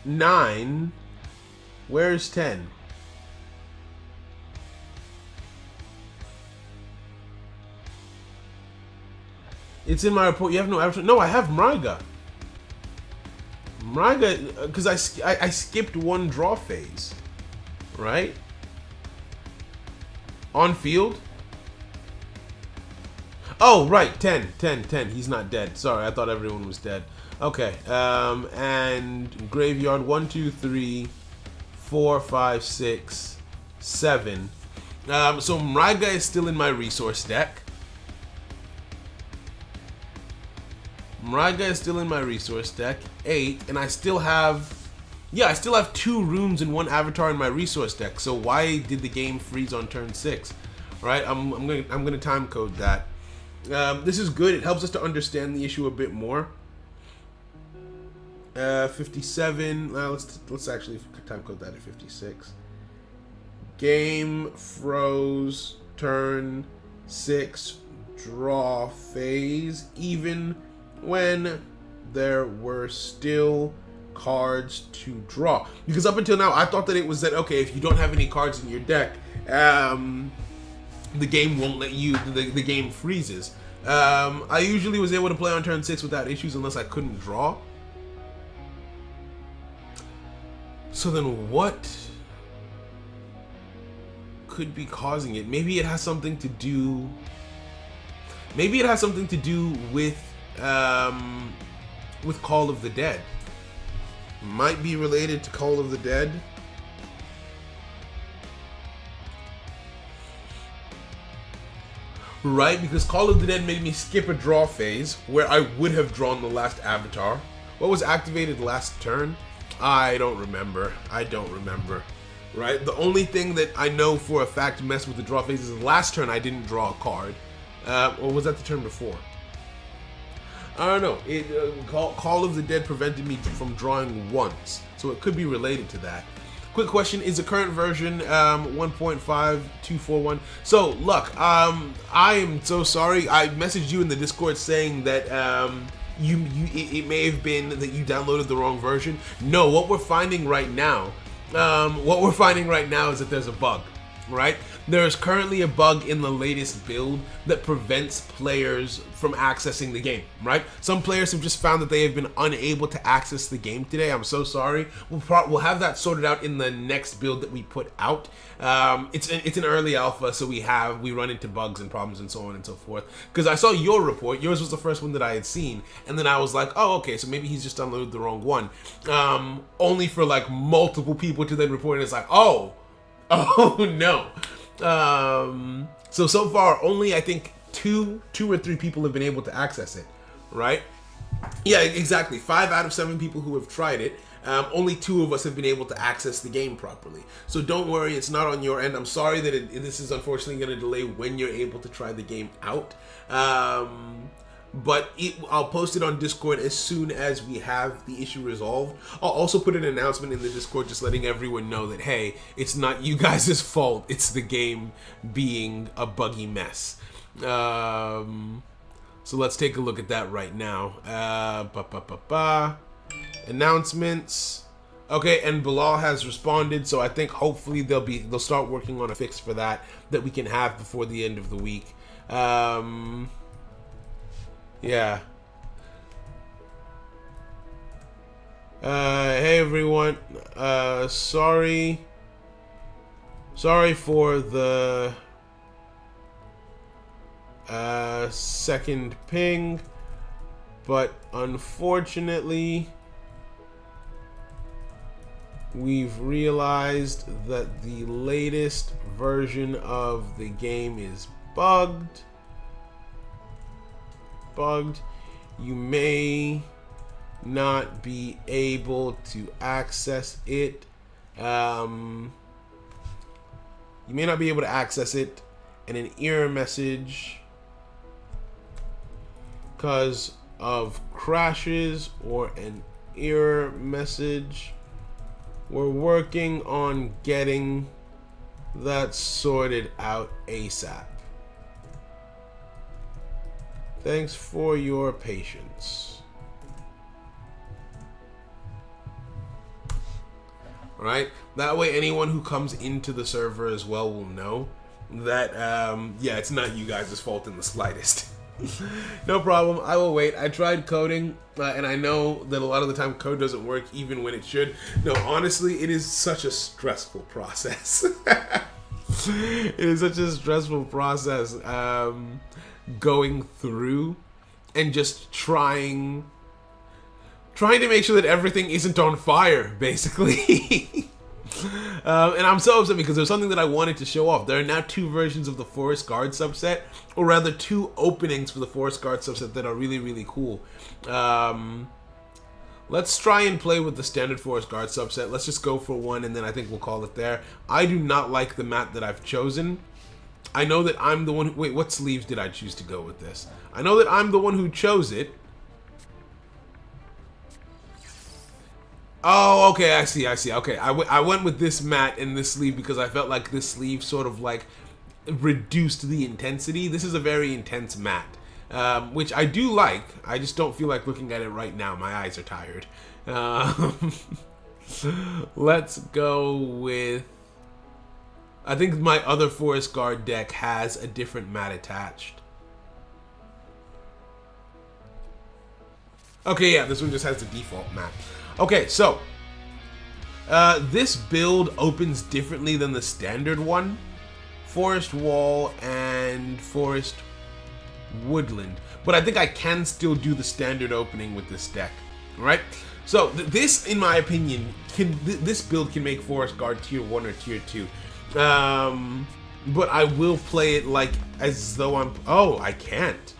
9. Where's 10? It's in my report. You have no avatar. No, I have Mraiga. Mraiga, because I skipped 1 draw phase, right? On field. Oh, right, 10. He's not dead. Sorry, I thought everyone was dead. Okay, and graveyard 1, 2, 3, 4, 5, 6, 7. So Mraiga is still in my resource deck. Mraiga is still in my resource deck. 8, and I still have... Yeah, I still have 2 runes and 1 avatar in my resource deck. So why did the game freeze on turn 6? Right? I'm gonna time code that. This is good. It helps us to understand the issue a bit more. 57. Let's actually time code that at 56. Game froze. Turn 6. Draw phase. Even when there were still cards to draw, because up until now I thought that it was that, okay, if you don't have any cards in your deck, the game won't let you, the game freezes. I usually was able to play on turn 6 without issues unless I couldn't draw. So then what could be causing it? Maybe it has something to do with Call of the Dead. Might be related to Call of the Dead. Right, because Call of the Dead made me skip a draw phase where I would have drawn the last avatar. What was activated last turn? I don't remember. Right? The only thing that I know for a fact messed with the draw phase is last turn I didn't draw a card. Or was that the turn before? I don't know. Call of the Dead prevented me from drawing once, so it could be related to that. Quick question: is the current version 1.5241? So, Luck, I am so sorry. I messaged you in the Discord saying that it may have been that you downloaded the wrong version. No, what we're finding right now, is that there's a bug. Right? There is currently a bug in the latest build that prevents players from accessing the game, right? Some players have just found that they have been unable to access the game today. I'm so sorry. We'll have that sorted out in the next build that we put out. It's an early alpha, so we run into bugs and problems and so on and so forth. Because I saw your report. Yours was the first one that I had seen, and then I was like, oh, okay, so maybe he's just downloaded the wrong one. Only for like multiple people to then report, and it's like, oh no. So far only I think two or 3 people have been able to access it, right? Yeah, exactly. 5 out of 7 people who have tried it only 2 of us have been able to access the game properly. So don't worry, it's not on your end. I'm sorry that this is unfortunately going to delay when you're able to try the game out. But I'll post it on Discord as soon as we have the issue resolved. I'll also put an announcement in the Discord just letting everyone know that, hey, it's not you guys' fault. It's the game being a buggy mess. So let's take a look at that right now. Announcements. Okay, and Bilal has responded, so I think hopefully they'll start working on a fix for that we can have before the end of the week. Yeah. Hey everyone. Sorry for the second ping, but unfortunately we've realized that the latest version of the game is bugged. You may not be able to access it. You may not be able to access it, and an error message because of crashes or an error message. We're working on getting that sorted out ASAP. Thanks for your patience. Alright, that way anyone who comes into the server as well will know that, yeah, it's not you guys' fault in the slightest. No problem, I will wait. I tried coding, and I know that a lot of the time code doesn't work even when it should. No, honestly, it is such a stressful process. It is such a stressful process. Going through and just trying to make sure that everything isn't on fire, basically. And I'm so upset because there's something that I wanted to show off. There are now 2 versions of the Forest Guard subset, or rather 2 openings for the Forest Guard subset that are really, really cool. Let's try and play with the standard Forest Guard subset. Let's just go for one, and then I think we'll call it there. I do not like the map that I've chosen. I know that I'm the one who... Wait, what sleeves did I choose to go with this? I know that I'm the one who chose it. Oh, okay, I see. Okay, I went with this mat and this sleeve because I felt like this sleeve sort of like reduced the intensity. This is a very intense mat, which I do like. I just don't feel like looking at it right now. My eyes are tired. Let's go with... I think my other Forest Guard deck has a different mat attached. Okay, yeah, this one just has the default mat. Okay, so this build opens differently than the standard one. Forest Wall and Forest Woodland. But I think I can still do the standard opening with this deck, right? So this, in my opinion, this build can make Forest Guard tier 1 or tier 2. But I will play it like as though I'm... Oh, I can't.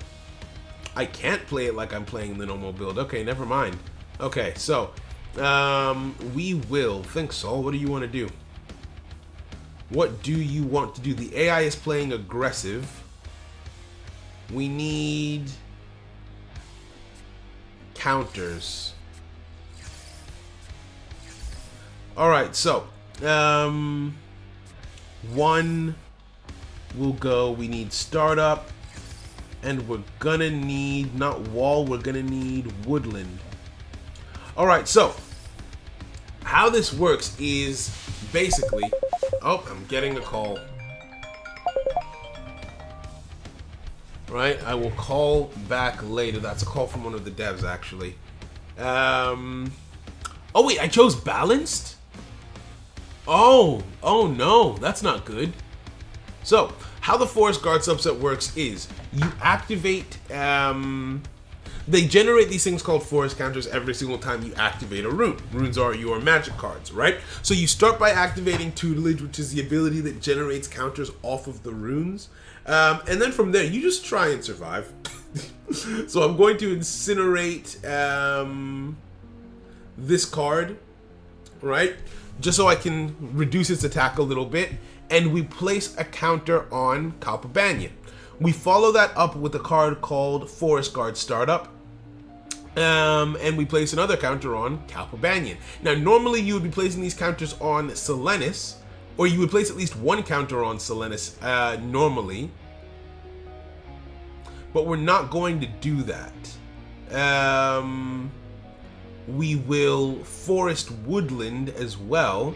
I can't play it like I'm playing the normal build. Okay, never mind. Okay, so we will think, Saul, what do you want to do? What do you want to do? The AI is playing aggressive. We need counters. Alright, so one will go. We need startup, and we're gonna need not wall, we're gonna need woodland. Alright, so how this works is basically... Oh, I'm getting a call. Right, I will call back later. That's a call from one of the devs, actually. Oh wait, I chose balanced? Oh no, that's not good. So, how the Forest Guard subset works is you activate, they generate these things called forest counters every single time you activate a rune. Runes are your magic cards, right? So you start by activating tutelage, which is the ability that generates counters off of the runes. And then from there, you just try and survive. So I'm going to incinerate this card right? Just so I can reduce its attack a little bit. And we place a counter on Kalpa Banyan. We follow that up with a card called Forest Guard Startup. And we place another counter on Kalpa Banyan. Now, normally you would be placing these counters on Selenis, or you would place at least one counter on Selenis normally. But we're not going to do that. We will Forest Woodland as well.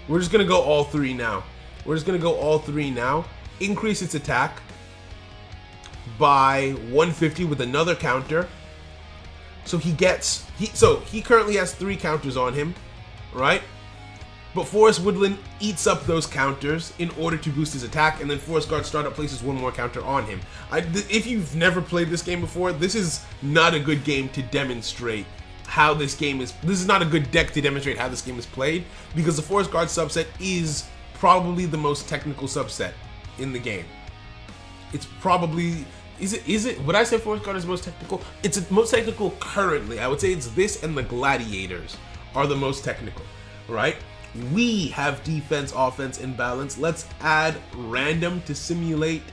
We're just going to go all three now. Increase its attack by 150 with another counter. So he currently has 3 counters on him, right? But Forest Woodland eats up those counters in order to boost his attack, and then Forest Guard Startup places one more counter on him. If you've never played this game before, this is not a good game to demonstrate how this game is. This is not a good deck to demonstrate how this game is played, because the Forest Guard subset is probably the most technical subset in the game. It's probably... Is it? Would I say Forest Guard is most technical? It's the most technical currently. I would say it's this and the Gladiators are the most technical, right? We have defense, offense, and balance. Let's add random to simulate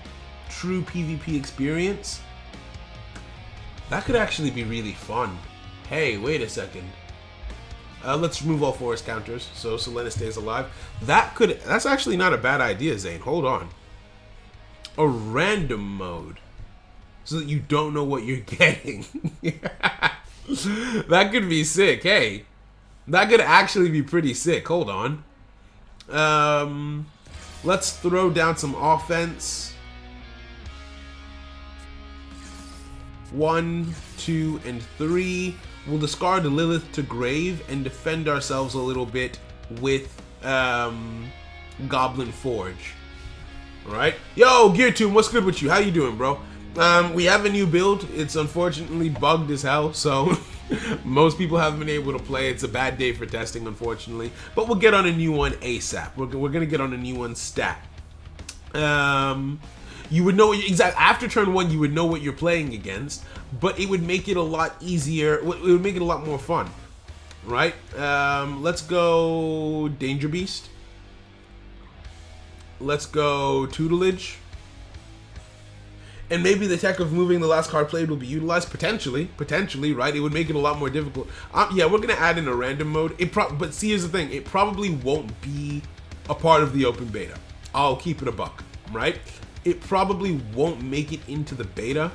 true PvP experience. That could actually be really fun. Hey, wait a second. Let's remove all forest counters so Selenis stays alive. That's actually not a bad idea, Zane. Hold on. A random mode, so that you don't know what you're getting. That could be sick. Hey, that could actually be pretty sick. Hold on. Let's throw down some offense. 1, 2, and 3. We'll discard Lilith to Grave and defend ourselves a little bit with Goblin Forge. Alright? Yo, Gear Tomb, what's good with you? How you doing, bro? We have a new build. It's unfortunately bugged as hell, so most people haven't been able to play. It's a bad day for testing, unfortunately. But we'll get on a new one ASAP. We're going to get on a new one stat. You would know after turn 1, you would know what you're playing against, but it would make it a lot easier. It would make it a lot more fun, right? Let's go Danger Beast. Let's go Tutelage. And maybe the tech of moving the last card played will be utilized, potentially, right? It would make it a lot more difficult. Yeah, we're gonna add in a random mode. But see, here's the thing: it probably won't be a part of the open beta. I'll keep it a buck, right? It probably won't make it into the beta.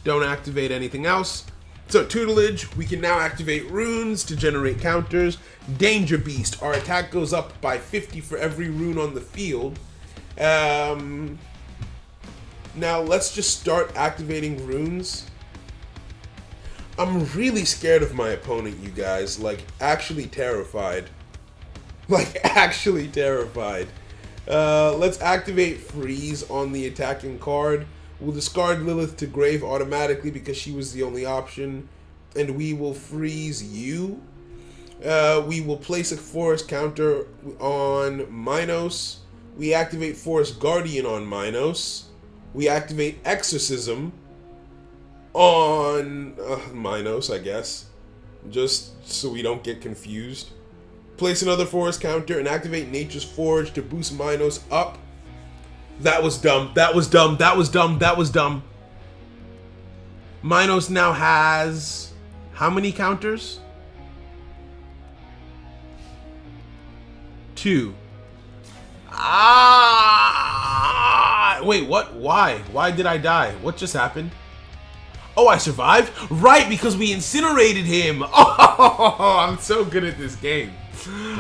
Don't activate anything else. So Tutelage, we can now activate runes to generate counters. Danger Beast, our attack goes up by 50 for every rune on the field. Now let's just start activating runes. I'm really scared of my opponent, you guys. Like, actually terrified. Like, actually terrified. Let's activate Freeze on the attacking card. We'll discard Lilith to Grave automatically because she was the only option. And we will freeze you. We will place a Forest counter on Minos. We activate Forest Guardian on Minos. We activate Exorcism on Minos, I guess. Just so we don't get confused. Place another Forest counter and activate Nature's Forge to boost Minos up. That was dumb. That was dumb. That was dumb. That was dumb. Minos now has how many counters? 2. Wait, what? Why? Why did I die? What just happened? Oh, I survived? Right, because we incinerated him. Oh, I'm so good at this game.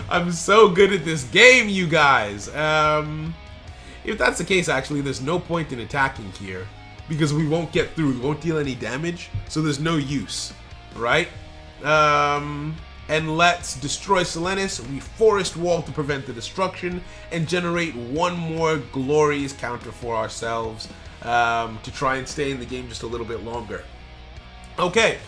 I'm so good at this game, you guys. If that's the case, actually, there's no point in attacking here because we won't get through. We won't deal any damage, so there's no use, right? And let's destroy Selenis. We Forest Wall to prevent the destruction and generate one more glorious counter for ourselves to try and stay in the game just a little bit longer. Okay.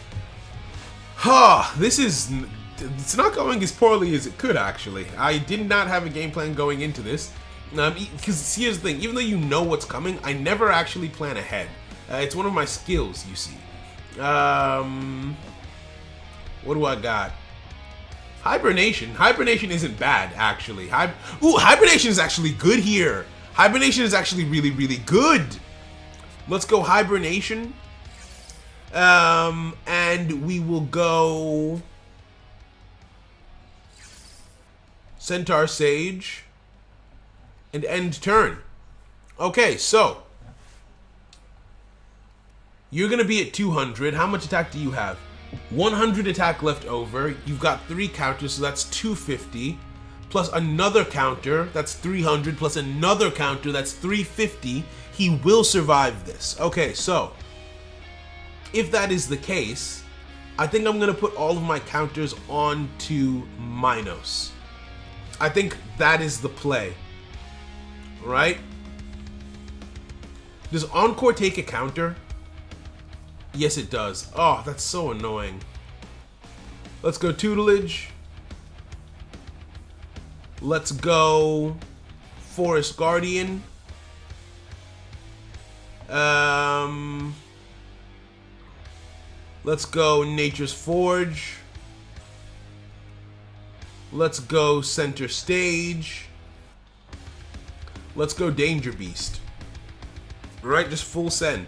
It's not going as poorly as it could, actually. I did not have a game plan going into this. Because here's the thing, even though you know what's coming, I never actually plan ahead. It's one of my skills, you see. What do I got? Hibernation. Hibernation isn't bad, actually. Hibernation is actually good here. Hibernation is actually really, really good. Let's go Hibernation. And we will go Centaur Sage and end turn. Okay, so you're gonna be at 200. How much attack do you have? 100 attack left over. You've got 3 counters, so that's 250. Plus another counter, that's 300. Plus another counter, that's 350. He will survive this. Okay, so if that is the case, I think I'm gonna put all of my counters onto Minos. I think that is the play, right? Does Encore take a counter? Yes, it does. Oh, that's so annoying. Let's go Tutelage. Let's go Forest Guardian. Let's go Nature's Forge. Let's go Center Stage. Let's go Danger Beast. Alright, just full send.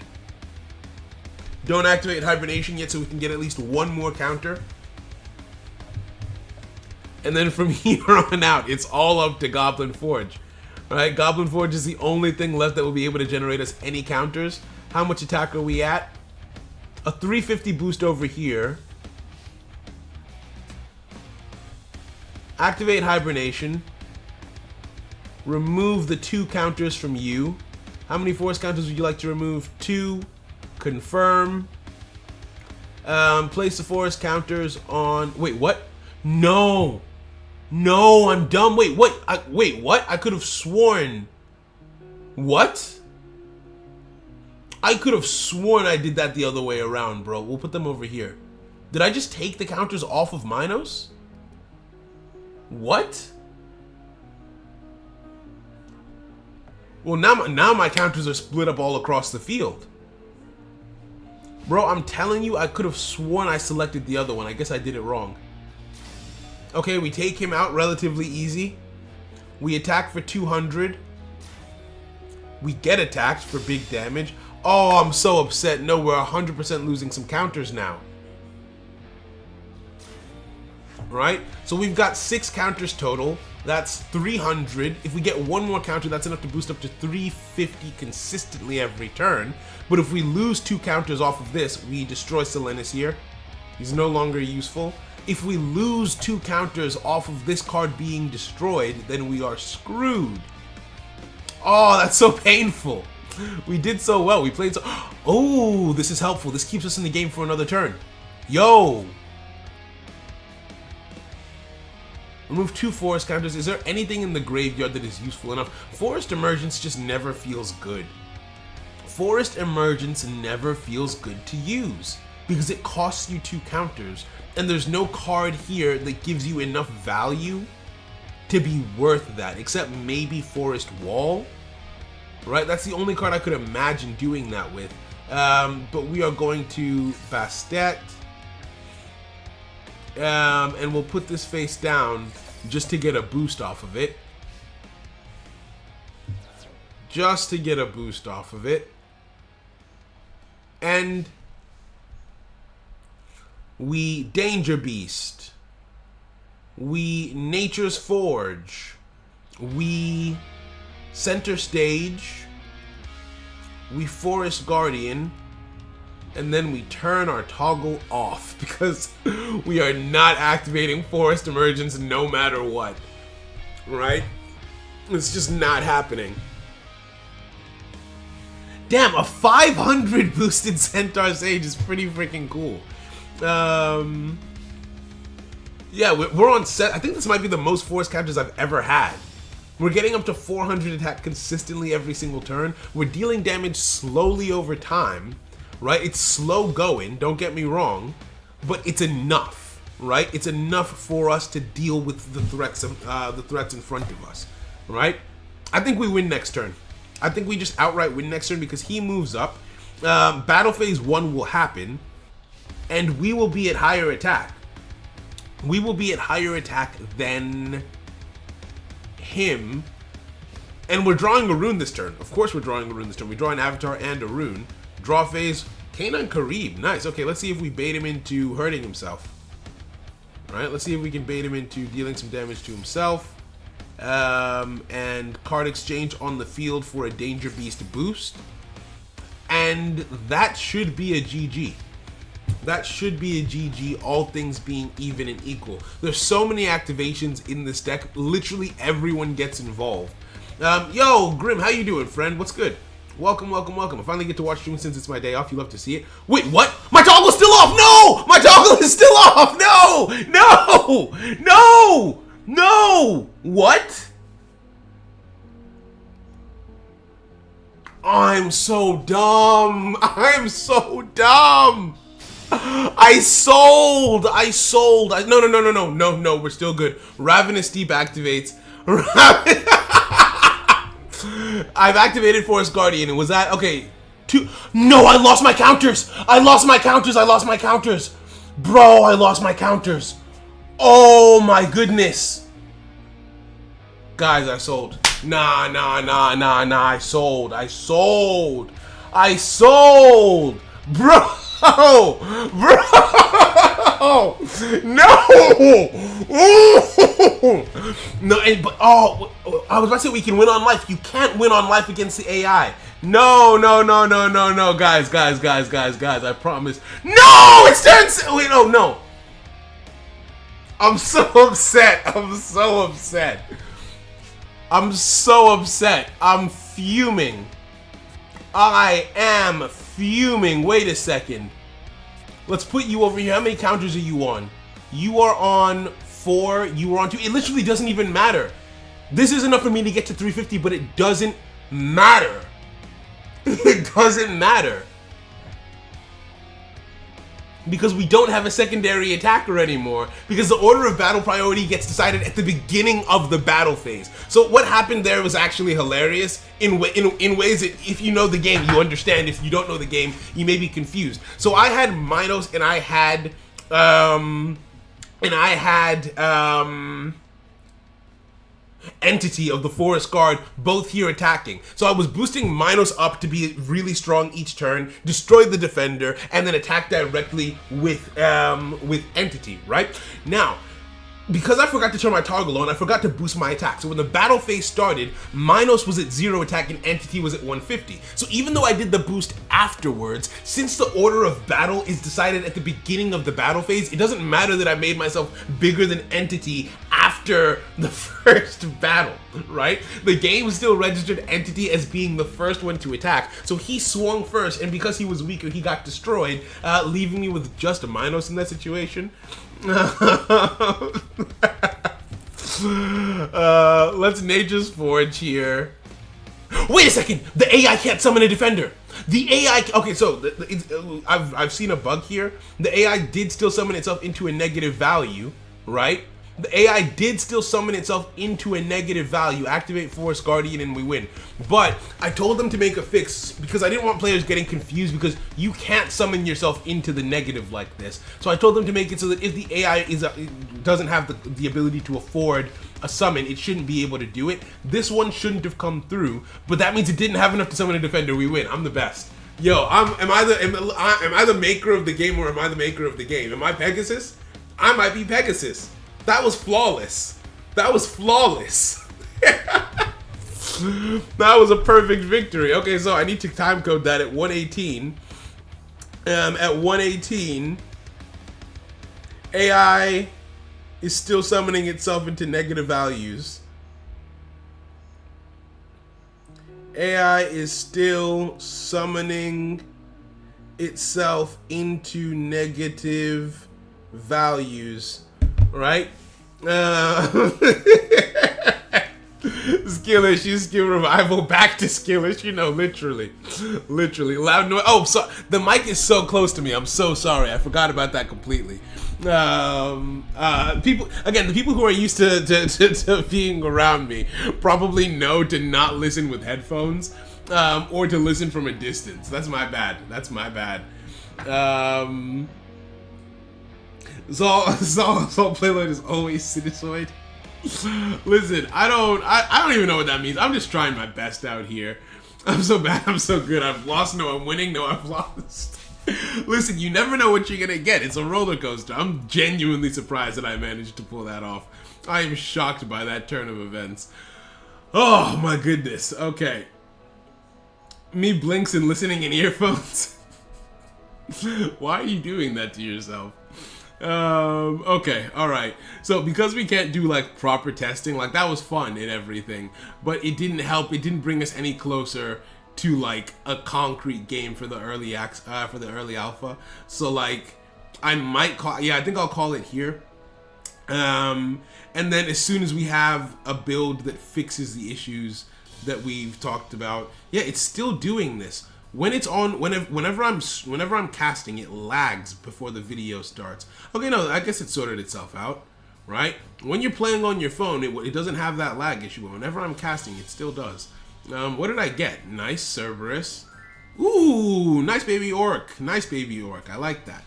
Don't activate Hibernation yet so we can get at least one more counter. And then from here on out, it's all up to Goblin Forge. Alright, Goblin Forge is the only thing left that will be able to generate us any counters. How much attack are we at? A 350 boost over here. Activate Hibernation. Remove the 2 counters from you. How many force counters would you like to remove? 2. Confirm. Place the forest counters on... Wait, what? No! No, I'm dumb. Wait, what? Wait, what? I could have sworn... What? I could have sworn I did that the other way around, bro. We'll put them over here. Did I just take the counters off of Minos? What? Well, now my counters are split up all across the field. Bro, I'm telling you, I could have sworn I selected the other one. I guess I did it wrong. Okay, we take him out relatively easy. We attack for 200. We get attacked for big damage. Oh, I'm so upset. No, we're 100% losing some counters now. Right? So we've got 6 counters total. That's 300. If we get one more counter, that's enough to boost up to 350 consistently every turn. But if we lose 2 counters off of this, we destroy Silenus here. He's no longer useful. If we lose 2 counters off of this card being destroyed, then we are screwed. Oh, that's so painful. We did so well. We played so... Oh, this is helpful. This keeps us in the game for another turn. Yo! Remove 2 forest counters. Is there anything in the graveyard that is useful enough? Forest Emergence just never feels good. Forest Emergence never feels good to use because it costs you 2 counters, and there's no card here that gives you enough value to be worth that, except maybe Forest Wall. Right? That's the only card I could imagine doing that with. But we are going to Bastet. And we'll put this face down just to get a boost off of it. Just to get a boost off of it. And we Danger Beast. We Nature's Forge. We Center Stage. We Forest Guardian. And then we turn our toggle off because we are not activating Forest Emergence no matter what. Right? It's just not happening. Damn, a 500 boosted Centaur Sage is pretty freaking cool. Yeah, we're on set. I think this might be the most forest counters I've ever had. We're getting up to 400 attack consistently every single turn. We're dealing damage slowly over time. Right? It's slow going, don't get me wrong, but it's enough, right? It's enough for us to deal with the threats in front of us, right? I think we win next turn. I think we just outright win next turn because he moves up. Battle phase 1 will happen, and we will be at higher attack. we will be at higher attack than him. And we're drawing a rune this turn. Of course we're drawing a rune this turn. We draw an avatar and a rune. Draw phase. Kanan Karib. Nice. Okay, let's see if we bait him into hurting himself. Alright, let's see if we can bait him into dealing some damage to himself. And card exchange on the field for a Danger Beast boost. And that should be a GG. That should be a GG, all things being even and equal. There's so many activations in this deck. Literally everyone gets involved. Yo, Grim, how you doing, friend? What's good? Welcome, welcome, welcome. I finally get to watch stream since it's my day off. You love to see it. Wait, what? My toggle's still off! No! My toggle is still off! No! No! No! No! What? I'm so dumb. I'm so dumb. I sold. No, we're still good. Ravenous Deep activates. I've activated Forest Guardian, and was that okay? No, I lost my counters. Bro, I lost my counters. Oh my goodness. Guys, I sold. Nah, I sold. Bro, no. No, but I was about to say we can win on life. You can't win on life against the AI. No, guys. I promise. No, it's turn. Wait, no. I'm so upset. I'm fuming. I am fuming. Wait a second. Let's put you over here. How many counters are you on? You are on 4. You are on 2. It literally doesn't even matter. This is enough for me to get to 350, but it doesn't matter. It doesn't matter. Because we don't have a secondary attacker anymore. Because the order of battle priority gets decided at the beginning of the battle phase. So what happened there was actually hilarious in ways that if you know the game, you understand. If you don't know the game, you may be confused. So I had Minos and I had Entity of the Forest Guard, both here attacking. So I was boosting Minos up to be really strong each turn, destroy the defender, and then attack directly with Entity, right? Now, because I forgot to turn my toggle on, I forgot to boost my attack. So when the battle phase started, Minos was at 0 attack and Entity was at 150. So even though I did the boost afterwards, since the order of battle is decided at the beginning of the battle phase, it doesn't matter that I made myself bigger than Entity after the first battle, right? The game still registered Entity as being the first one to attack. So he swung first, and because he was weaker, he got destroyed, leaving me with just a Minos in that situation. Let's Nature's Forge here. Wait a second! The AI can't summon a defender! The AI... Okay, so I've seen a bug here. The AI did still summon itself into a negative value, right? The AI did still summon itself into a negative value, activate Forest Guardian, and we win. But I told them to make a fix because I didn't want players getting confused because you can't summon yourself into the negative like this. So I told them to make it so that if the AI doesn't have the ability to afford a summon, it shouldn't be able to do it. This one shouldn't have come through, but that means it didn't have enough to summon a defender. We win. I'm the best. Yo, am I the maker of the game or am I the maker of the game? Am I Pegasus? I might be Pegasus. That was flawless. That was flawless. That was a perfect victory. Okay, so I need to time code that at 118. At 118, AI is still summoning itself into negative values. AI is still summoning itself into negative values. Right? Skillish, you skill revival back to Skillish, you know, literally loud noise. Oh, so the mic is so close to me. I'm so sorry. I forgot about that completely. People, again, the people who are used to being around me probably know to not listen with headphones, or to listen from a distance. That's my bad. Saul playload is always Sinusoid. Listen, I don't even know what that means. I'm just trying my best out here. I'm so bad, I'm so good. I've lost, no, I'm winning, no, I've lost. Listen, you never know what you're gonna get. It's a roller coaster. I'm genuinely surprised that I managed to pull that off. I am shocked by that turn of events. Oh my goodness. Okay. Me blinks and listening in earphones. Why are you doing that to yourself? Okay, alright. So because we can't do like proper testing, like that was fun and everything, but it didn't help, it didn't bring us any closer to like a concrete game for the early alpha. So like I might call, yeah, I think I'll call it here. And then as soon as we have a build that fixes the issues that we've talked about, yeah, it's still doing this. When it's on, whenever I'm casting, it lags before the video starts. Okay, no, I guess it sorted itself out, right? When you're playing on your phone, it doesn't have that lag issue, but whenever I'm casting, it still does. What did I get? Nice Cerberus. Ooh, nice baby orc. Nice baby orc. I like that.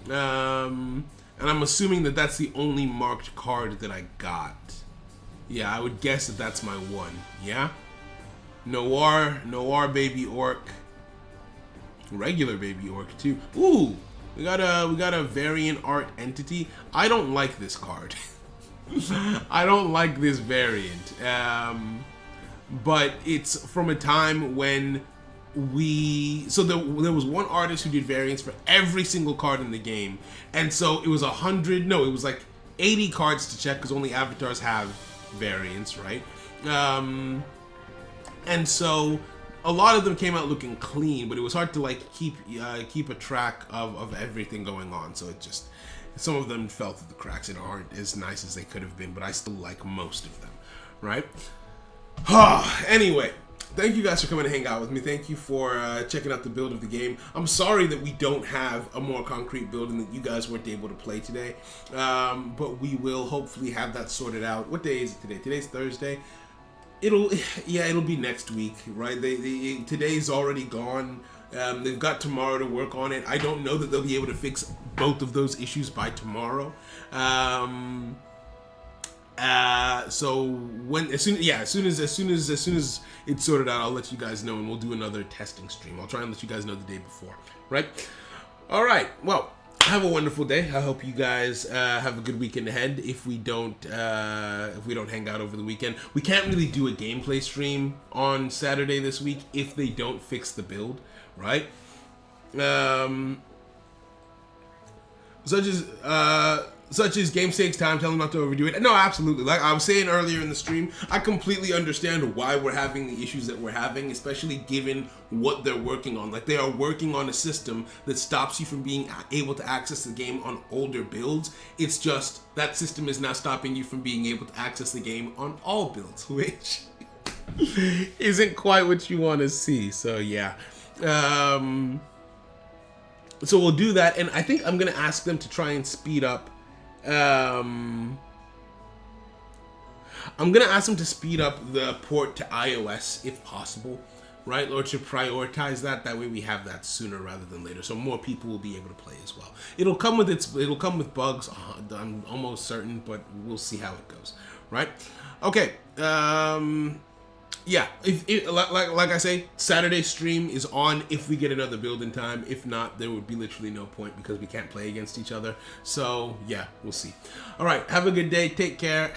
And I'm assuming that that's the only marked card that I got. Yeah, I would guess that that's my one. Yeah? Noir baby orc. Regular baby orc too. Ooh, we got a variant art entity. I don't like this card. I don't like this variant. But it's from a time when there was one artist who did variants for every single card in the game, and so it was 100. No, it was like 80 cards to check because only avatars have variants, right? And so a lot of them came out looking clean, but it was hard to like keep a track of everything going on. So it just, some of them fell through the cracks and aren't as nice as they could have been, but I still like most of them, right? Anyway, thank you guys for coming to hang out with me. Thank you for checking out the build of the game. I'm sorry that we don't have a more concrete build and that you guys weren't able to play today, but we will hopefully have that sorted out. What day is it today? Today's Thursday. It'll be next week, right? Today's already gone. They've got tomorrow to work on it. I don't know that they'll be able to fix both of those issues by tomorrow. So when as soon as it's sorted out, I'll let you guys know, and we'll do another testing stream. I'll try and let you guys know the day before, right? All right. Well, have a wonderful day. I hope you guys have a good weekend ahead. If we don't hang out over the weekend, we can't really do a gameplay stream on Saturday this week if they don't fix the build, right? Such as game takes time, tell them not to overdo it. No, absolutely. Like I was saying earlier in the stream, I completely understand why we're having the issues that we're having, especially given what they're working on. Like they are working on a system that stops you from being able to access the game on older builds. It's just that system is now stopping you from being able to access the game on all builds, which isn't quite what you want to see. So yeah. So we'll do that, and I think I'm gonna ask them to try and speed up. I'm gonna ask them to speed up the port to iOS if possible, right? Or to prioritize that. That way we have that sooner rather than later, so more people will be able to play as well. It'll come with bugs. I'm almost certain, but we'll see how it goes, right? Okay. Yeah, like I say, Saturday stream is on if we get another build in time. If not, there would be literally no point because we can't play against each other. So yeah, we'll see. All right, have a good day. Take care.